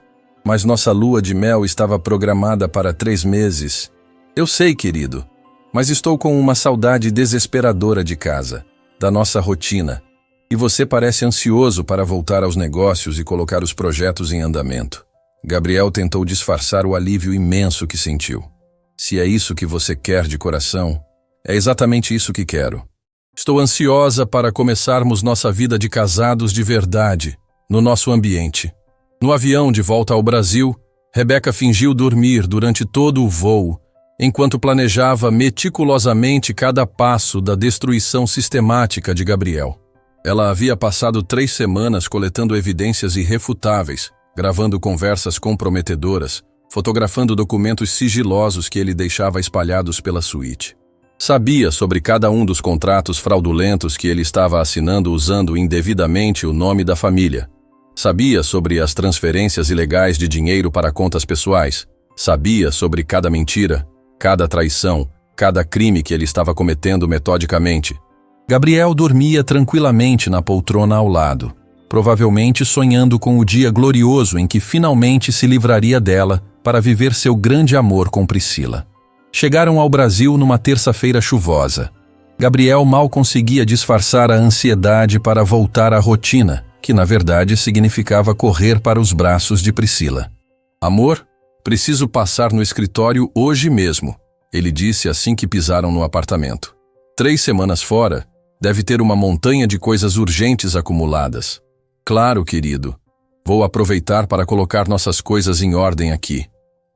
Mas nossa lua de mel estava programada para 3 meses. Eu sei, querido, mas estou com uma saudade desesperadora de casa, da nossa rotina, e você parece ansioso para voltar aos negócios e colocar os projetos em andamento. Gabriel tentou disfarçar o alívio imenso que sentiu. Se é isso que você quer de coração, é exatamente isso que quero. Estou ansiosa para começarmos nossa vida de casados de verdade, no nosso ambiente. No avião de volta ao Brasil, Rebeca fingiu dormir durante todo o voo, enquanto planejava meticulosamente cada passo da destruição sistemática de Gabriel. Ela havia passado 3 semanas coletando evidências irrefutáveis, gravando conversas comprometedoras, fotografando documentos sigilosos que ele deixava espalhados pela suíte. Sabia sobre cada um dos contratos fraudulentos que ele estava assinando usando indevidamente o nome da família. Sabia sobre as transferências ilegais de dinheiro para contas pessoais. Sabia sobre cada mentira, cada traição, cada crime que ele estava cometendo metodicamente. Gabriel dormia tranquilamente na poltrona ao lado, provavelmente sonhando com o dia glorioso em que finalmente se livraria dela para viver seu grande amor com Priscila. Chegaram ao Brasil numa terça-feira chuvosa. Gabriel mal conseguia disfarçar a ansiedade para voltar à rotina, que na verdade significava correr para os braços de Priscila. Amor, preciso passar no escritório hoje mesmo, ele disse assim que pisaram no apartamento. 3 semanas fora, deve ter uma montanha de coisas urgentes acumuladas. Claro, querido. Vou aproveitar para colocar nossas coisas em ordem aqui.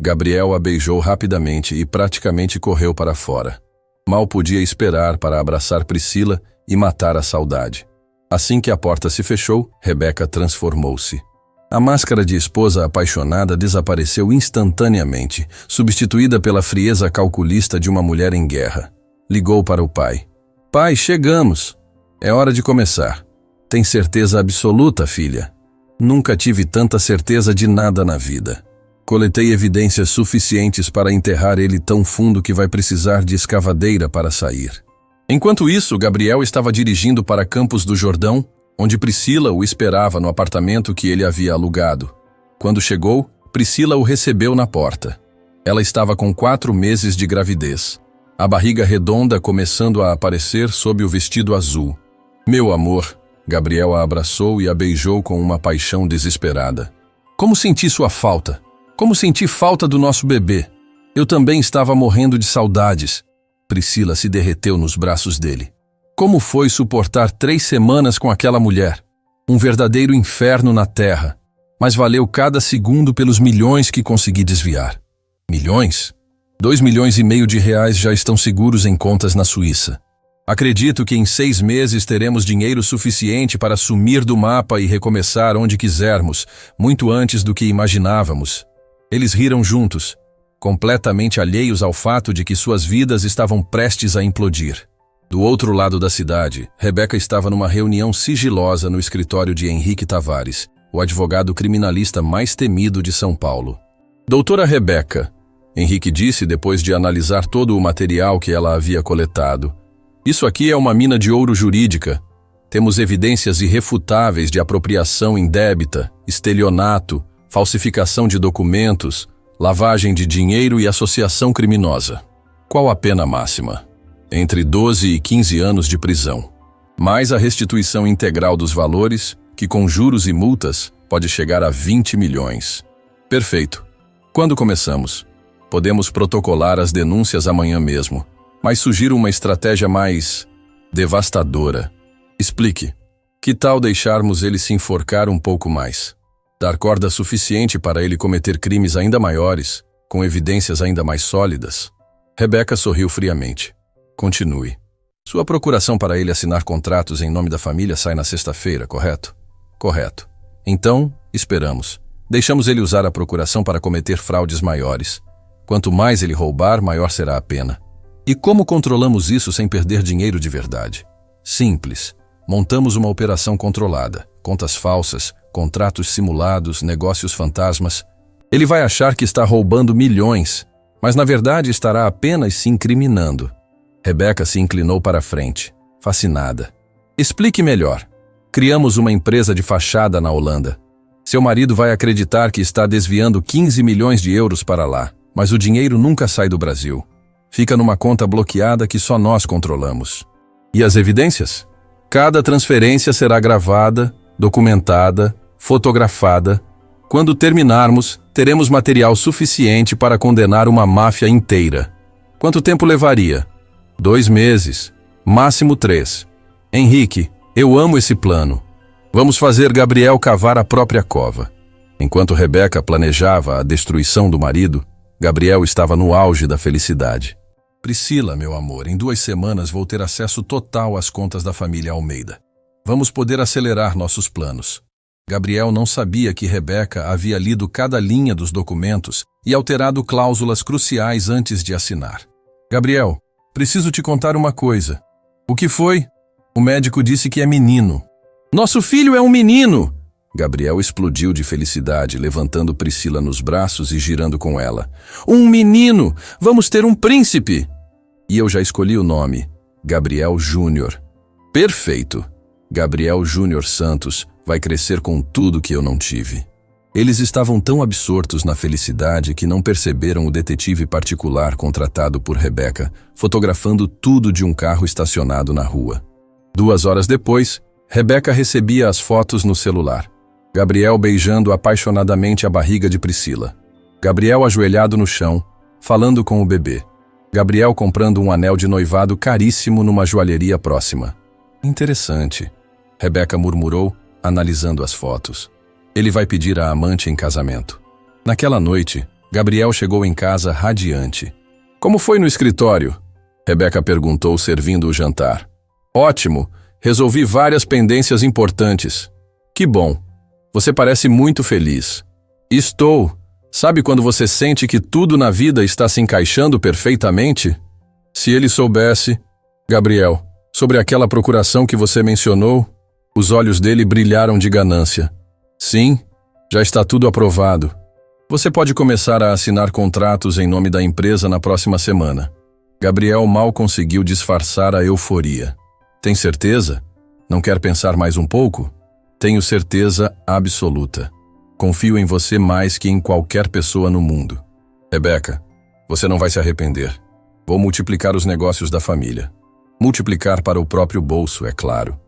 Gabriel a beijou rapidamente e praticamente correu para fora. Mal podia esperar para abraçar Priscila e matar a saudade. Assim que a porta se fechou, Rebeca transformou-se. A máscara de esposa apaixonada desapareceu instantaneamente, substituída pela frieza calculista de uma mulher em guerra. Ligou para o pai. Pai, chegamos. É hora de começar. Tem certeza absoluta, filha? Nunca tive tanta certeza de nada na vida. Coletei evidências suficientes para enterrar ele tão fundo que vai precisar de escavadeira para sair. Enquanto isso, Gabriel estava dirigindo para Campos do Jordão, onde Priscila o esperava no apartamento que ele havia alugado. Quando chegou, Priscila o recebeu na porta. Ela estava com 4 meses de gravidez, a barriga redonda começando a aparecer sob o vestido azul. Meu amor, Gabriel a abraçou e a beijou com uma paixão desesperada. Como senti sua falta? Como senti falta do nosso bebê. Eu também estava morrendo de saudades. Priscila se derreteu nos braços dele. Como foi suportar 3 semanas com aquela mulher? Um verdadeiro inferno na terra. Mas valeu cada segundo pelos milhões que consegui desviar. Milhões? 2,5 milhões de reais já estão seguros em contas na Suíça. Acredito que em 6 meses teremos dinheiro suficiente para sumir do mapa e recomeçar onde quisermos, muito antes do que imaginávamos. Eles riram juntos, completamente alheios ao fato de que suas vidas estavam prestes a implodir. Do outro lado da cidade, Rebeca estava numa reunião sigilosa no escritório de Henrique Tavares, o advogado criminalista mais temido de São Paulo. Doutora Rebeca, Henrique disse depois de analisar todo o material que ela havia coletado. Isso aqui é uma mina de ouro jurídica. Temos evidências irrefutáveis de apropriação indébita, estelionato, falsificação de documentos, lavagem de dinheiro e associação criminosa. Qual a pena máxima? Entre 12 e 15 anos de prisão. Mais a restituição integral dos valores, que com juros e multas pode chegar a 20 milhões. Perfeito. Quando começamos? Podemos protocolar as denúncias amanhã mesmo, mas sugiro uma estratégia mais devastadora. Explique. Que tal deixarmos ele se enforcar um pouco mais? Dar corda suficiente para ele cometer crimes ainda maiores, com evidências ainda mais sólidas? Rebeca sorriu friamente. Continue. Sua procuração para ele assinar contratos em nome da família sai na sexta-feira, correto? Correto. Então, esperamos. Deixamos ele usar a procuração para cometer fraudes maiores. Quanto mais ele roubar, maior será a pena. E como controlamos isso sem perder dinheiro de verdade? Simples. Montamos uma operação controlada, contas falsas, contratos simulados, negócios fantasmas. Ele vai achar que está roubando milhões, mas na verdade estará apenas se incriminando. Rebeca se inclinou para a frente, fascinada. Explique melhor. Criamos uma empresa de fachada na Holanda. Seu marido vai acreditar que está desviando 15 milhões de euros para lá, mas o dinheiro nunca sai do Brasil. Fica numa conta bloqueada que só nós controlamos. E as evidências? Cada transferência será gravada, documentada, fotografada. Quando terminarmos, teremos material suficiente para condenar uma máfia inteira. Quanto tempo levaria? 2 meses, máximo 3. Henrique, eu amo esse plano. Vamos fazer Gabriel cavar a própria cova. Enquanto Rebeca planejava a destruição do marido, Gabriel estava no auge da felicidade. Priscila, meu amor, em 2 semanas vou ter acesso total às contas da família Almeida. Vamos poder acelerar nossos planos. Gabriel não sabia que Rebeca havia lido cada linha dos documentos e alterado cláusulas cruciais antes de assinar. Gabriel, preciso te contar uma coisa. O que foi? O médico disse que é menino. Nosso filho é um menino! Gabriel explodiu de felicidade, levantando Priscila nos braços e girando com ela. Um menino! Vamos ter um príncipe! E eu já escolhi o nome. Gabriel Júnior. Perfeito! Gabriel Júnior Santos vai crescer com tudo que eu não tive. Eles estavam tão absortos na felicidade que não perceberam o detetive particular contratado por Rebeca, fotografando tudo de um carro estacionado na rua. 2 horas depois, Rebeca recebia as fotos no celular. Gabriel beijando apaixonadamente a barriga de Priscila. Gabriel ajoelhado no chão, falando com o bebê. Gabriel comprando um anel de noivado caríssimo numa joalheria próxima. Interessante, Rebeca murmurou, analisando as fotos. Ele vai pedir a amante em casamento. Naquela noite, Gabriel chegou em casa radiante. Como foi no escritório? Rebeca perguntou, servindo o jantar. Ótimo, resolvi várias pendências importantes. Que bom. Você parece muito feliz. Estou. Sabe quando você sente que tudo na vida está se encaixando perfeitamente? Se ele soubesse... Gabriel, sobre aquela procuração que você mencionou, os olhos dele brilharam de ganância. Sim, já está tudo aprovado. Você pode começar a assinar contratos em nome da empresa na próxima semana. Gabriel mal conseguiu disfarçar a euforia. Tem certeza? Não quer pensar mais um pouco? Tenho certeza absoluta. Confio em você mais que em qualquer pessoa no mundo. Rebeca, você não vai se arrepender. Vou multiplicar os negócios da família. Multiplicar para o próprio bolso, é claro.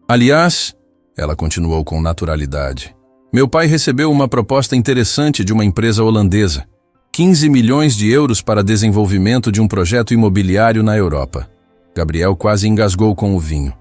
Aliás, ela continuou com naturalidade, meu pai recebeu uma proposta interessante de uma empresa holandesa. 15 milhões de euros para desenvolvimento de um projeto imobiliário na Europa. Gabriel quase engasgou com o vinho.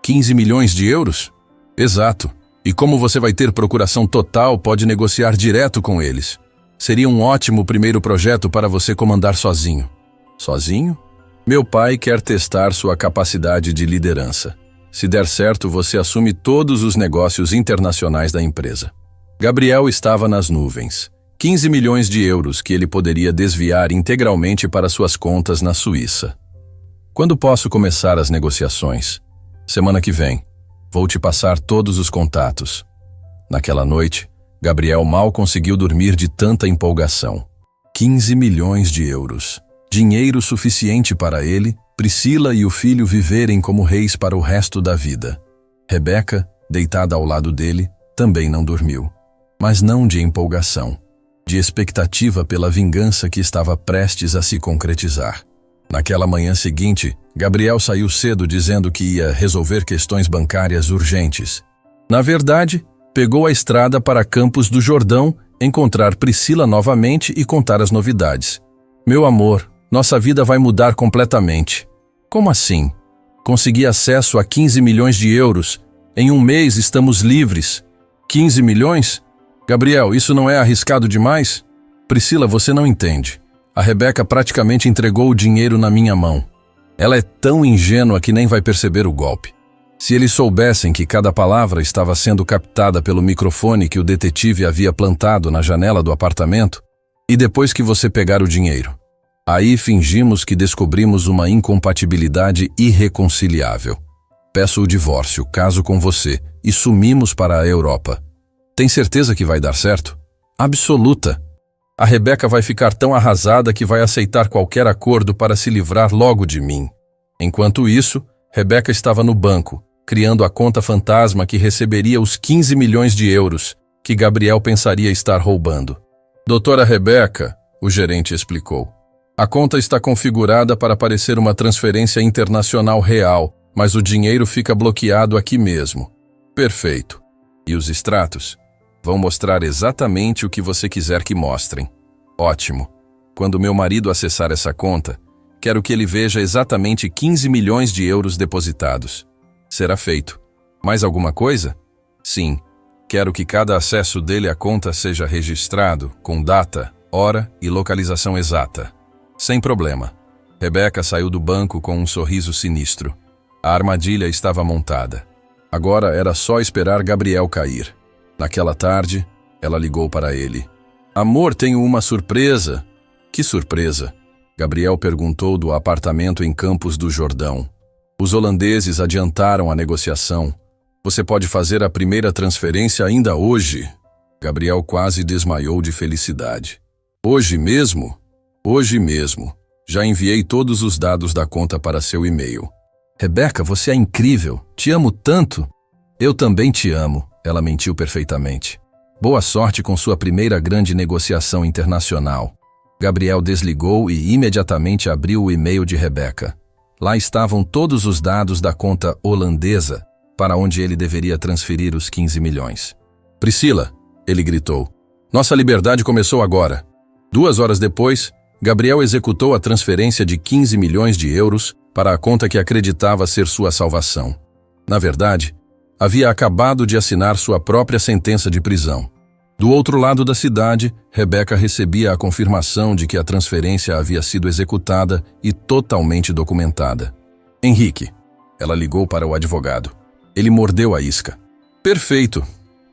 15 milhões de euros? Exato. E como você vai ter procuração total, pode negociar direto com eles. Seria um ótimo primeiro projeto para você comandar sozinho. Sozinho? Meu pai quer testar sua capacidade de liderança. Se der certo, você assume todos os negócios internacionais da empresa. Gabriel estava nas nuvens. 15 milhões de euros que ele poderia desviar integralmente para suas contas na Suíça. Quando posso começar as negociações? Semana que vem. Vou te passar todos os contatos. Naquela noite, Gabriel mal conseguiu dormir de tanta empolgação. 15 milhões de euros. Dinheiro suficiente para ele, Priscila e o filho viverem como reis para o resto da vida. Rebeca, deitada ao lado dele, também não dormiu. Mas não de empolgação, de expectativa pela vingança que estava prestes a se concretizar. Naquela manhã seguinte, Gabriel saiu cedo dizendo que ia resolver questões bancárias urgentes. Na verdade, pegou a estrada para Campos do Jordão, encontrar Priscila novamente e contar as novidades. Meu amor, nossa vida vai mudar completamente. Como assim? Consegui acesso a 15 milhões de euros. Em um mês estamos livres. 15 milhões? Gabriel, isso não é arriscado demais? Priscila, você não entende. A Rebeca praticamente entregou o dinheiro na minha mão. Ela é tão ingênua que nem vai perceber o golpe. Se eles soubessem que cada palavra estava sendo captada pelo microfone que o detetive havia plantado na janela do apartamento, e depois que você pegar o dinheiro. Aí fingimos que descobrimos uma incompatibilidade irreconciliável. Peço o divórcio, caso com você, e sumimos para a Europa. Tem certeza que vai dar certo? Absoluta. A Rebeca vai ficar tão arrasada que vai aceitar qualquer acordo para se livrar logo de mim. Enquanto isso, Rebeca estava no banco, criando a conta fantasma que receberia os 15 milhões de euros, que Gabriel pensaria estar roubando. Doutora Rebeca, o gerente explicou. A conta está configurada para parecer uma transferência internacional real, mas o dinheiro fica bloqueado aqui mesmo. Perfeito. E os extratos? Vão mostrar exatamente o que você quiser que mostrem. Ótimo. Quando meu marido acessar essa conta, quero que ele veja exatamente 15 milhões de euros depositados. Será feito. Mais alguma coisa? Sim. Quero que cada acesso dele à conta seja registrado, com data, hora e localização exata. Sem problema. Rebeca saiu do banco com um sorriso sinistro. A armadilha estava montada. Agora era só esperar Gabriel cair. Naquela tarde, ela ligou para ele. Amor, tenho uma surpresa. Que surpresa? Gabriel perguntou do apartamento em Campos do Jordão. Os holandeses adiantaram a negociação. Você pode fazer a primeira transferência ainda hoje. Gabriel quase desmaiou de felicidade. Hoje mesmo? Hoje mesmo. Já enviei todos os dados da conta para seu e-mail. Rebeca, você é incrível. Te amo tanto. Eu também te amo. Ela mentiu perfeitamente. Boa sorte com sua primeira grande negociação internacional. Gabriel desligou e imediatamente abriu o e-mail de Rebeca. Lá estavam todos os dados da conta holandesa, para onde ele deveria transferir os 15 milhões. Priscila, ele gritou. Nossa liberdade começou agora. 2 horas depois, Gabriel executou a transferência de 15 milhões de euros para a conta que acreditava ser sua salvação. Na verdade, havia acabado de assinar sua própria sentença de prisão. Do outro lado da cidade, Rebeca recebia a confirmação de que a transferência havia sido executada e totalmente documentada. Henrique. Ela ligou para o advogado. Ele mordeu a isca. Perfeito.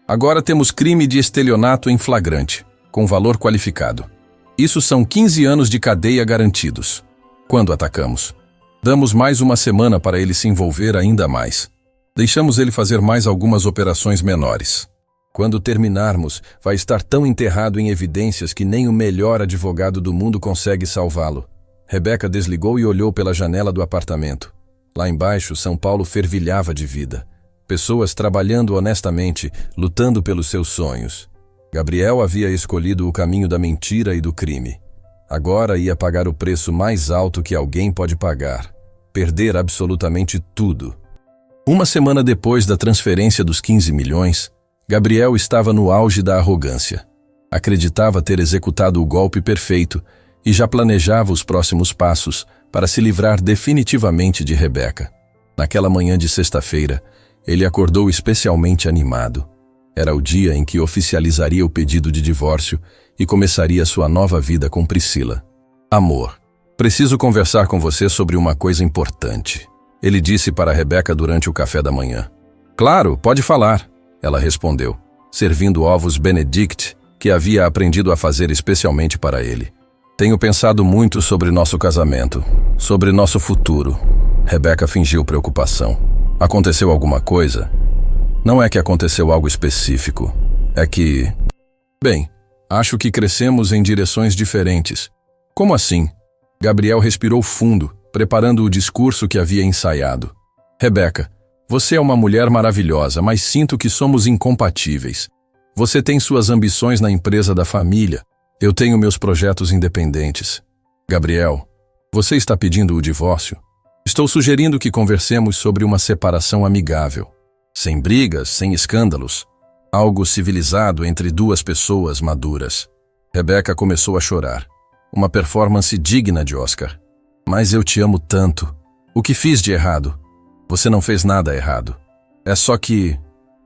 Agora temos crime de estelionato em flagrante, com valor qualificado. Isso são 15 anos de cadeia garantidos. Quando atacamos? Damos mais uma semana para ele se envolver ainda mais. Deixamos ele fazer mais algumas operações menores. Quando terminarmos, vai estar tão enterrado em evidências que nem o melhor advogado do mundo consegue salvá-lo. Rebeca desligou e olhou pela janela do apartamento. Lá embaixo, São Paulo fervilhava de vida. Pessoas trabalhando honestamente, lutando pelos seus sonhos. Gabriel havia escolhido o caminho da mentira e do crime. Agora ia pagar o preço mais alto que alguém pode pagar. Perder absolutamente tudo. Uma semana depois da transferência dos 15 milhões, Gabriel estava no auge da arrogância. Acreditava ter executado o golpe perfeito e já planejava os próximos passos para se livrar definitivamente de Rebeca. Naquela manhã de sexta-feira, ele acordou especialmente animado. Era o dia em que oficializaria o pedido de divórcio e começaria sua nova vida com Priscila. Amor, preciso conversar com você sobre uma coisa importante. Ele disse para Rebeca durante o café da manhã. Claro, pode falar, ela respondeu, servindo ovos Benedict, que havia aprendido a fazer especialmente para ele. Tenho pensado muito sobre nosso casamento, sobre nosso futuro. Rebeca fingiu preocupação. Aconteceu alguma coisa? Não é que aconteceu algo específico. É que... Bem, Acho que crescemos em direções diferentes. Como assim? Gabriel respirou fundo, preparando o discurso que havia ensaiado. Rebeca, você é uma mulher maravilhosa, mas sinto que somos incompatíveis. Você tem suas ambições na empresa da família. Eu tenho meus projetos independentes. Gabriel, você está pedindo o divórcio? Estou sugerindo que conversemos sobre uma separação amigável. Sem brigas, sem escândalos. Algo civilizado entre duas pessoas maduras. Rebeca começou a chorar. Uma performance digna de Oscar. Mas eu te amo tanto. O que fiz de errado? Você não fez nada errado. É só que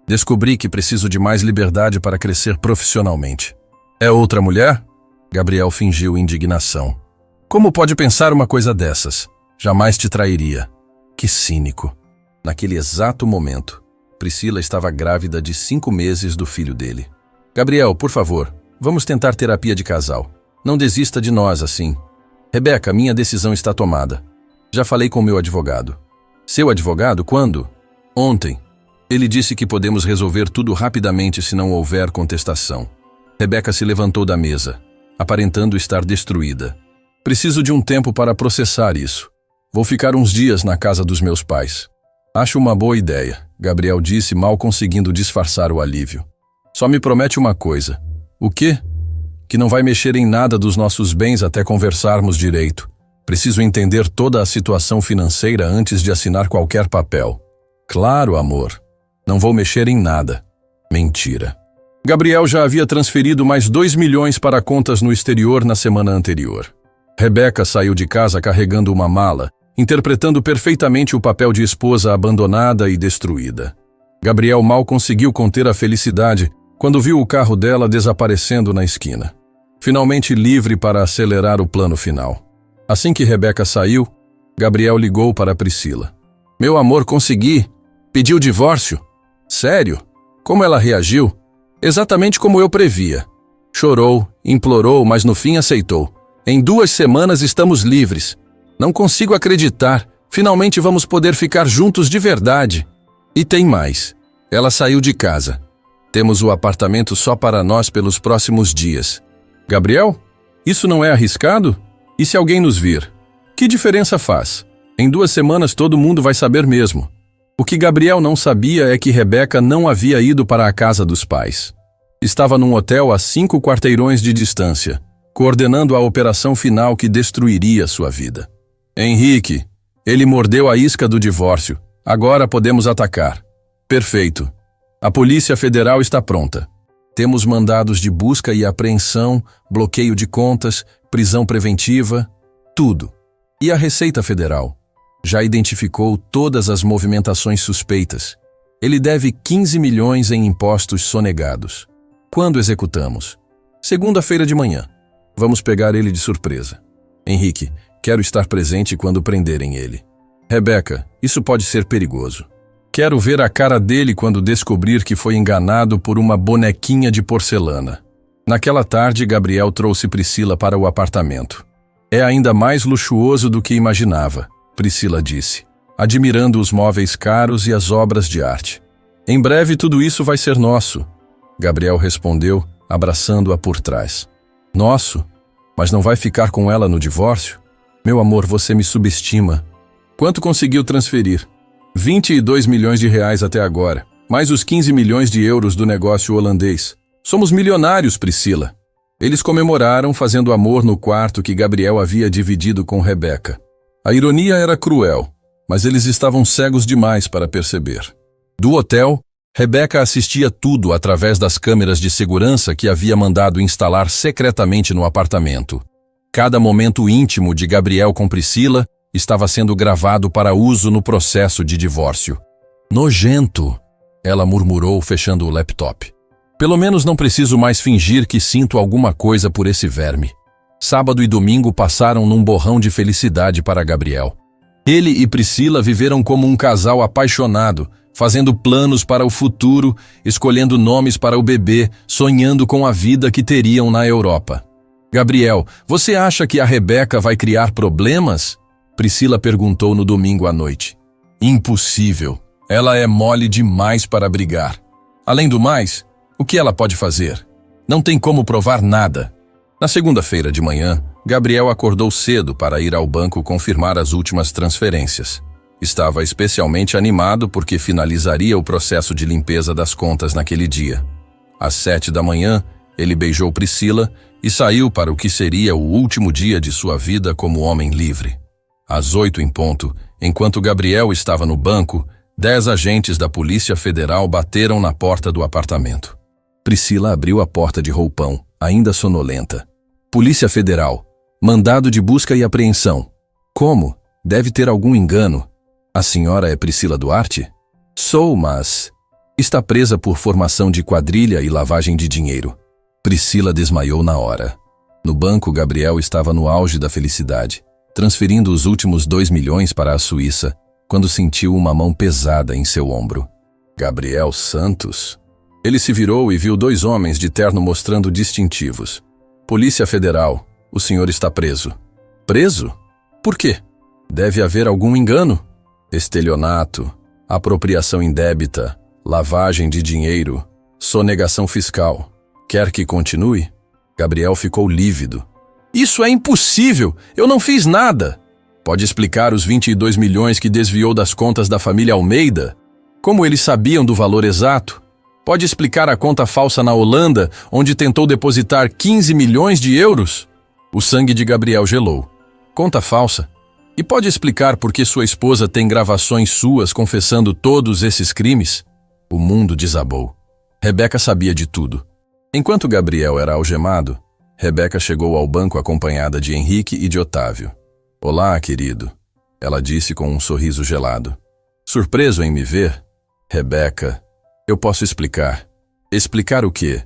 descobri que preciso de mais liberdade para crescer profissionalmente. É outra mulher? Gabriel fingiu indignação. Como pode pensar uma coisa dessas? Jamais te trairia. Que cínico. Naquele exato momento, Priscila estava grávida de 5 meses do filho dele. Gabriel, por favor, vamos tentar terapia de casal. Não desista de nós assim. Rebeca, minha decisão está tomada. Já falei com meu advogado. Seu advogado, quando? Ontem. Ele disse que podemos resolver tudo rapidamente se não houver contestação. Rebeca se levantou da mesa, aparentando estar destruída. Preciso de um tempo para processar isso. Vou ficar uns dias na casa dos meus pais. Acho uma boa ideia, Gabriel disse, mal conseguindo disfarçar o alívio. Só me promete uma coisa. O quê? Que não vai mexer em nada dos nossos bens até conversarmos direito. Preciso entender toda a situação financeira antes de assinar qualquer papel. Claro, amor. Não vou mexer em nada. Mentira. Gabriel já havia transferido mais 2 milhões para contas no exterior na semana anterior. Rebeca saiu de casa carregando uma mala, interpretando perfeitamente o papel de esposa abandonada e destruída. Gabriel mal conseguiu conter a felicidade quando viu o carro dela desaparecendo na esquina. Finalmente livre para acelerar o plano final. Assim que Rebeca saiu, Gabriel ligou para Priscila. Meu amor, consegui. Pediu divórcio. Sério? Como ela reagiu? Exatamente como eu previa. Chorou, implorou, mas no fim aceitou. Em 2 semanas estamos livres. Não consigo acreditar. Finalmente vamos poder ficar juntos de verdade. E tem mais. Ela saiu de casa. Temos o apartamento só para nós pelos próximos dias. Gabriel, isso não é arriscado? E se alguém nos vir? Que diferença faz? Em 2 semanas todo mundo vai saber mesmo. O que Gabriel não sabia é que Rebeca não havia ido para a casa dos pais. Estava num hotel a 5 quarteirões de distância, coordenando a operação final que destruiria sua vida. Henrique, ele mordeu a isca do divórcio. Agora podemos atacar. Perfeito. A Polícia Federal está pronta. Temos mandados de busca e apreensão, bloqueio de contas, prisão preventiva, tudo. E a Receita Federal? Já identificou todas as movimentações suspeitas. Ele deve 15 milhões em impostos sonegados. Quando executamos? Segunda-feira de manhã. Vamos pegar ele de surpresa. Henrique, quero estar presente quando prenderem ele. Rebeca, isso pode ser perigoso. Quero ver a cara dele quando descobrir que foi enganado por uma bonequinha de porcelana. Naquela tarde, Gabriel trouxe Priscila para o apartamento. É ainda mais luxuoso do que imaginava, Priscila disse, admirando os móveis caros e as obras de arte. Em breve tudo isso vai ser nosso, Gabriel respondeu, abraçando-a por trás. Nosso? Mas não vai ficar com ela no divórcio? Meu amor, você me subestima. Quanto conseguiu transferir? 22 milhões de reais até agora, mais os 15 milhões de euros do negócio holandês. Somos milionários, Priscila. Eles comemoraram fazendo amor no quarto que Gabriel havia dividido com Rebeca. A ironia era cruel, mas eles estavam cegos demais para perceber. Do hotel, Rebeca assistia tudo através das câmeras de segurança que havia mandado instalar secretamente no apartamento. Cada momento íntimo de Gabriel com Priscila estava sendo gravado para uso no processo de divórcio. Nojento, ela murmurou, fechando o laptop. Pelo menos não preciso mais fingir que sinto alguma coisa por esse verme. Sábado e domingo passaram num borrão de felicidade para Gabriel. Ele e Priscila viveram como um casal apaixonado, fazendo planos para o futuro, escolhendo nomes para o bebê, sonhando com a vida que teriam na Europa. Gabriel, você acha que a Rebeca vai criar problemas? Priscila perguntou no domingo à noite. Impossível. Ela é mole demais para brigar. Além do mais, o que ela pode fazer? Não tem como provar nada. Na segunda-feira de manhã, Gabriel acordou cedo para ir ao banco confirmar as últimas transferências. Estava especialmente animado porque finalizaria o processo de limpeza das contas naquele dia. Às 7 da manhã, ele beijou Priscila e saiu para o que seria o último dia de sua vida como homem livre. Às 8 em ponto, enquanto Gabriel estava no banco, 10 agentes da Polícia Federal bateram na porta do apartamento. Priscila abriu a porta de roupão, ainda sonolenta. Polícia Federal. Mandado de busca e apreensão. Como? Deve ter algum engano. A senhora é Priscila Duarte? Sou, mas... Está presa por formação de quadrilha e lavagem de dinheiro. Priscila desmaiou na hora. No banco, Gabriel estava no auge da felicidade, transferindo os últimos 2 milhões para a Suíça, quando sentiu uma mão pesada em seu ombro. Gabriel Santos? Ele se virou e viu 2 homens de terno mostrando distintivos. Polícia Federal, o senhor está preso. Preso? Por quê? Deve haver algum engano. Estelionato, apropriação indébita, lavagem de dinheiro, sonegação fiscal. Quer que continue? Gabriel ficou lívido. Isso é impossível! Eu não fiz nada! Pode explicar os 22 milhões que desviou das contas da família Almeida? Como eles sabiam do valor exato? Pode explicar a conta falsa na Holanda, onde tentou depositar 15 milhões de euros? O sangue de Gabriel gelou. Conta falsa? E pode explicar por que sua esposa tem gravações suas confessando todos esses crimes? O mundo desabou. Rebeca sabia de tudo. Enquanto Gabriel era algemado, Rebeca chegou ao banco acompanhada de Henrique e de Otávio. Olá, querido, ela disse com um sorriso gelado. Surpreso em me ver? Rebeca, eu posso explicar. Explicar o quê?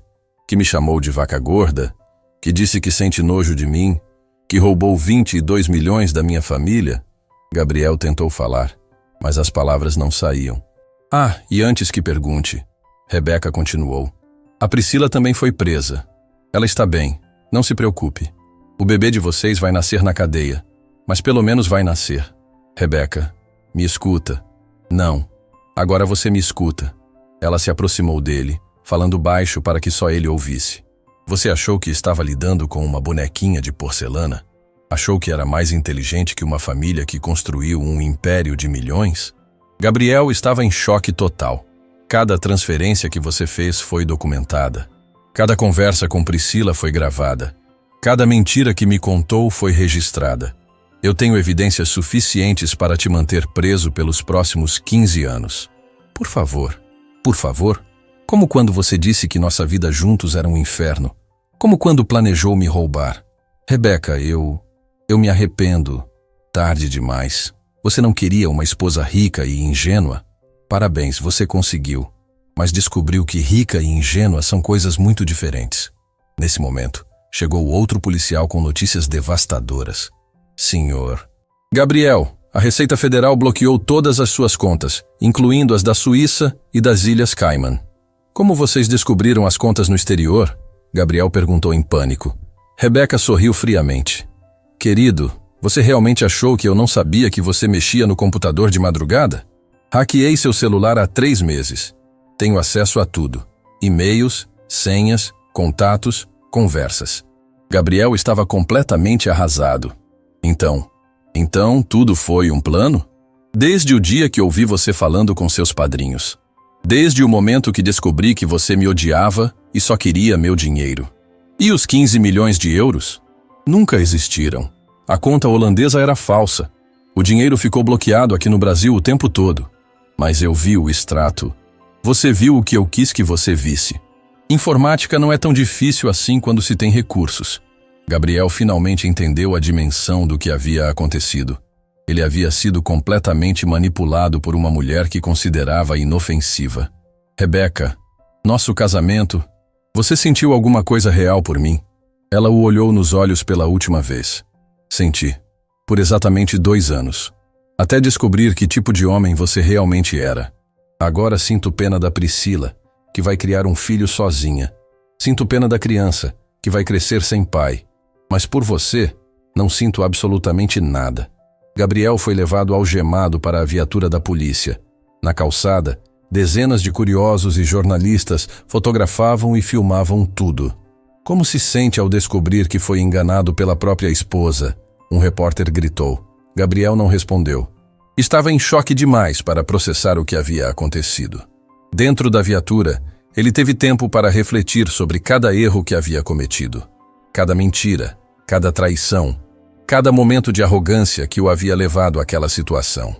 Que me chamou de vaca gorda? Que disse que sente nojo de mim? Que roubou 22 milhões da minha família? Gabriel tentou falar, mas as palavras não saíam. Ah, e antes que pergunte, Rebeca continuou. A Priscila também foi presa. Ela está bem, não se preocupe. O bebê de vocês vai nascer na cadeia, mas pelo menos vai nascer. Rebeca, me escuta. Não, agora você me escuta. Ela se aproximou dele, falando baixo para que só ele ouvisse. Você achou que estava lidando com uma bonequinha de porcelana? Achou que era mais inteligente que uma família que construiu um império de milhões? Gabriel estava em choque total. Cada transferência que você fez foi documentada. Cada conversa com Priscila foi gravada. Cada mentira que me contou foi registrada. Eu tenho evidências suficientes para te manter preso pelos próximos 15 anos. Por favor, como quando você disse que nossa vida juntos era um inferno. Como quando planejou me roubar. Rebeca, eu me arrependo. Tarde demais. Você não queria uma esposa rica e ingênua? Parabéns, você conseguiu. Mas descobriu que rica e ingênua são coisas muito diferentes. Nesse momento, chegou outro policial com notícias devastadoras. Senhor. Gabriel, a Receita Federal bloqueou todas as suas contas, incluindo as da Suíça e das Ilhas Cayman. Como vocês descobriram as contas no exterior? Gabriel perguntou em pânico. Rebeca sorriu friamente. Querido, você realmente achou que eu não sabia que você mexia no computador de madrugada? Hackeei seu celular há 3 meses. Tenho acesso a tudo. E-mails, senhas, contatos, conversas. Gabriel estava completamente arrasado. Então tudo foi um plano? Desde o dia que ouvi você falando com seus padrinhos. Desde o momento que descobri que você me odiava e só queria meu dinheiro. E os 15 milhões de euros? Nunca existiram. A conta holandesa era falsa. O dinheiro ficou bloqueado aqui no Brasil o tempo todo. Mas eu vi o extrato. Você viu o que eu quis que você visse. Informática não é tão difícil assim quando se tem recursos. Gabriel finalmente entendeu a dimensão do que havia acontecido. Ele havia sido completamente manipulado por uma mulher que considerava inofensiva. Rebeca, nosso casamento... Você sentiu alguma coisa real por mim? Ela o olhou nos olhos pela última vez. Senti. Por exatamente 2 anos. Até descobrir que tipo de homem você realmente era. Agora sinto pena da Priscila, que vai criar um filho sozinha. Sinto pena da criança, que vai crescer sem pai. Mas por você, não sinto absolutamente nada. Gabriel foi levado algemado para a viatura da polícia. Na calçada, dezenas de curiosos e jornalistas fotografavam e filmavam tudo. Como se sente ao descobrir que foi enganado pela própria esposa? Um repórter gritou. Gabriel não respondeu. Estava em choque demais para processar o que havia acontecido. Dentro da viatura, ele teve tempo para refletir sobre cada erro que havia cometido. Cada mentira, cada traição, cada momento de arrogância que o havia levado àquela situação.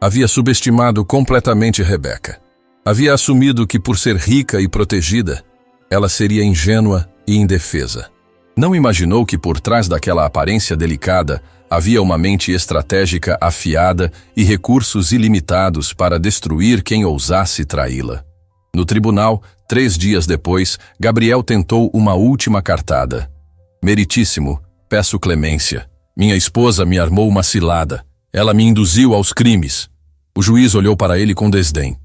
Havia subestimado completamente Rebeca. Havia assumido que, por ser rica e protegida, ela seria ingênua e indefesa. Não imaginou que por trás daquela aparência delicada havia uma mente estratégica afiada e recursos ilimitados para destruir quem ousasse traí-la. No tribunal, 3 dias depois, Gabriel tentou uma última cartada. Meritíssimo, peço clemência. Minha esposa me armou uma cilada. Ela me induziu aos crimes. O juiz olhou para ele com desdém.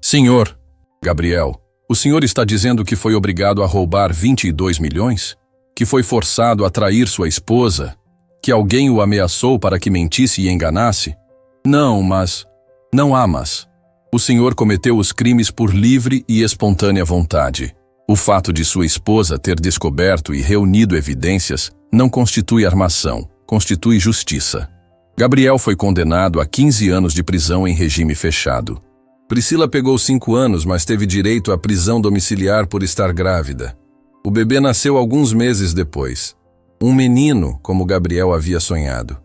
Senhor, Gabriel, o senhor está dizendo que foi obrigado a roubar 22 milhões? Que foi forçado a trair sua esposa? Que alguém o ameaçou para que mentisse e enganasse? Não, mas... Não há mas. O senhor cometeu os crimes por livre e espontânea vontade. O fato de sua esposa ter descoberto e reunido evidências não constitui armação, constitui justiça. Gabriel foi condenado a 15 anos de prisão em regime fechado. Priscila pegou 5 anos, mas teve direito à prisão domiciliar por estar grávida. O bebê nasceu alguns meses depois. Um menino, como Gabriel havia sonhado.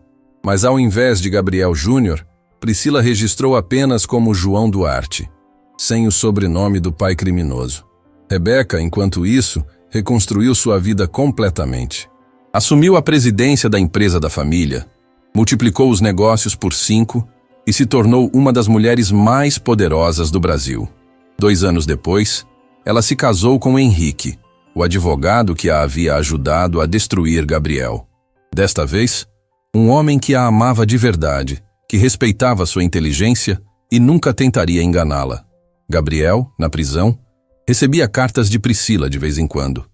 Mas ao invés de Gabriel Júnior, Priscila registrou apenas como João Duarte, sem o sobrenome do pai criminoso. Rebeca, enquanto isso, reconstruiu sua vida completamente. Assumiu a presidência da empresa da família, multiplicou os negócios por 5 e se tornou uma das mulheres mais poderosas do Brasil. 2 anos depois, ela se casou com Henrique, o advogado que a havia ajudado a destruir Gabriel. Desta vez, um homem que a amava de verdade, que respeitava sua inteligência e nunca tentaria enganá-la. Gabriel, na prisão, recebia cartas de Priscila de vez em quando.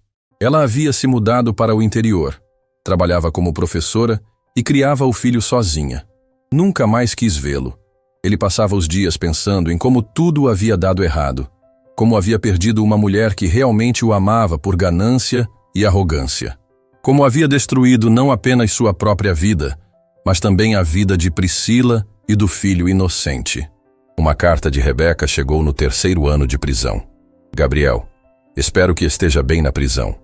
Ela havia se mudado para o interior, trabalhava como professora e criava o filho sozinha. Nunca mais quis vê-lo. Ele passava os dias pensando em como tudo havia dado errado, como havia perdido uma mulher que realmente o amava por ganância e arrogância. Como havia destruído não apenas sua própria vida, mas também a vida de Priscila e do filho inocente. Uma carta de Rebeca chegou no 3º ano de prisão. Gabriel, espero que esteja bem na prisão.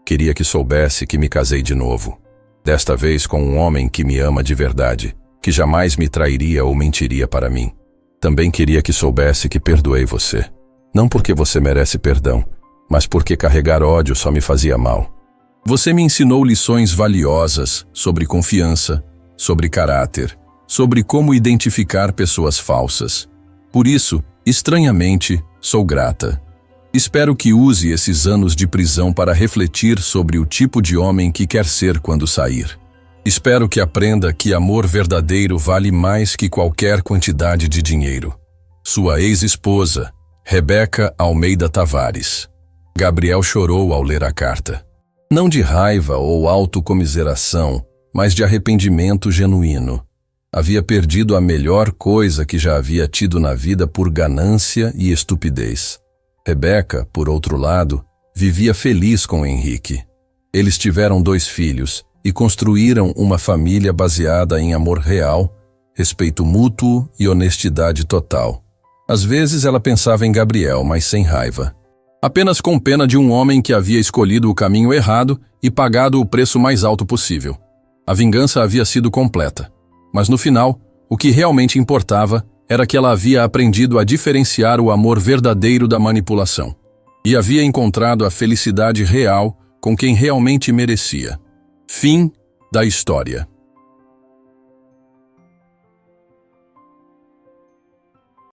Queria que soubesse que me casei de novo. Desta vez com um homem que me ama de verdade, que jamais me trairia ou mentiria para mim. Também queria que soubesse que perdoei você. Não porque você merece perdão, mas porque carregar ódio só me fazia mal. Você me ensinou lições valiosas sobre confiança, sobre caráter, sobre como identificar pessoas falsas. Por isso, estranhamente, sou grata. Espero que use esses anos de prisão para refletir sobre o tipo de homem que quer ser quando sair. Espero que aprenda que amor verdadeiro vale mais que qualquer quantidade de dinheiro. Sua ex-esposa, Rebeca Almeida Tavares. Gabriel chorou ao ler a carta. Não de raiva ou autocomiseração, mas de arrependimento genuíno. Havia perdido a melhor coisa que já havia tido na vida por ganância e estupidez. Rebeca, por outro lado, vivia feliz com Henrique. Eles tiveram 2 filhos e construíram uma família baseada em amor real, respeito mútuo e honestidade total. Às vezes ela pensava em Gabriel, mas sem raiva. Apenas com pena de um homem que havia escolhido o caminho errado e pagado o preço mais alto possível. A vingança havia sido completa. Mas no final, o que realmente importava era que ela havia aprendido a diferenciar o amor verdadeiro da manipulação. E havia encontrado a felicidade real com quem realmente merecia. Fim da história.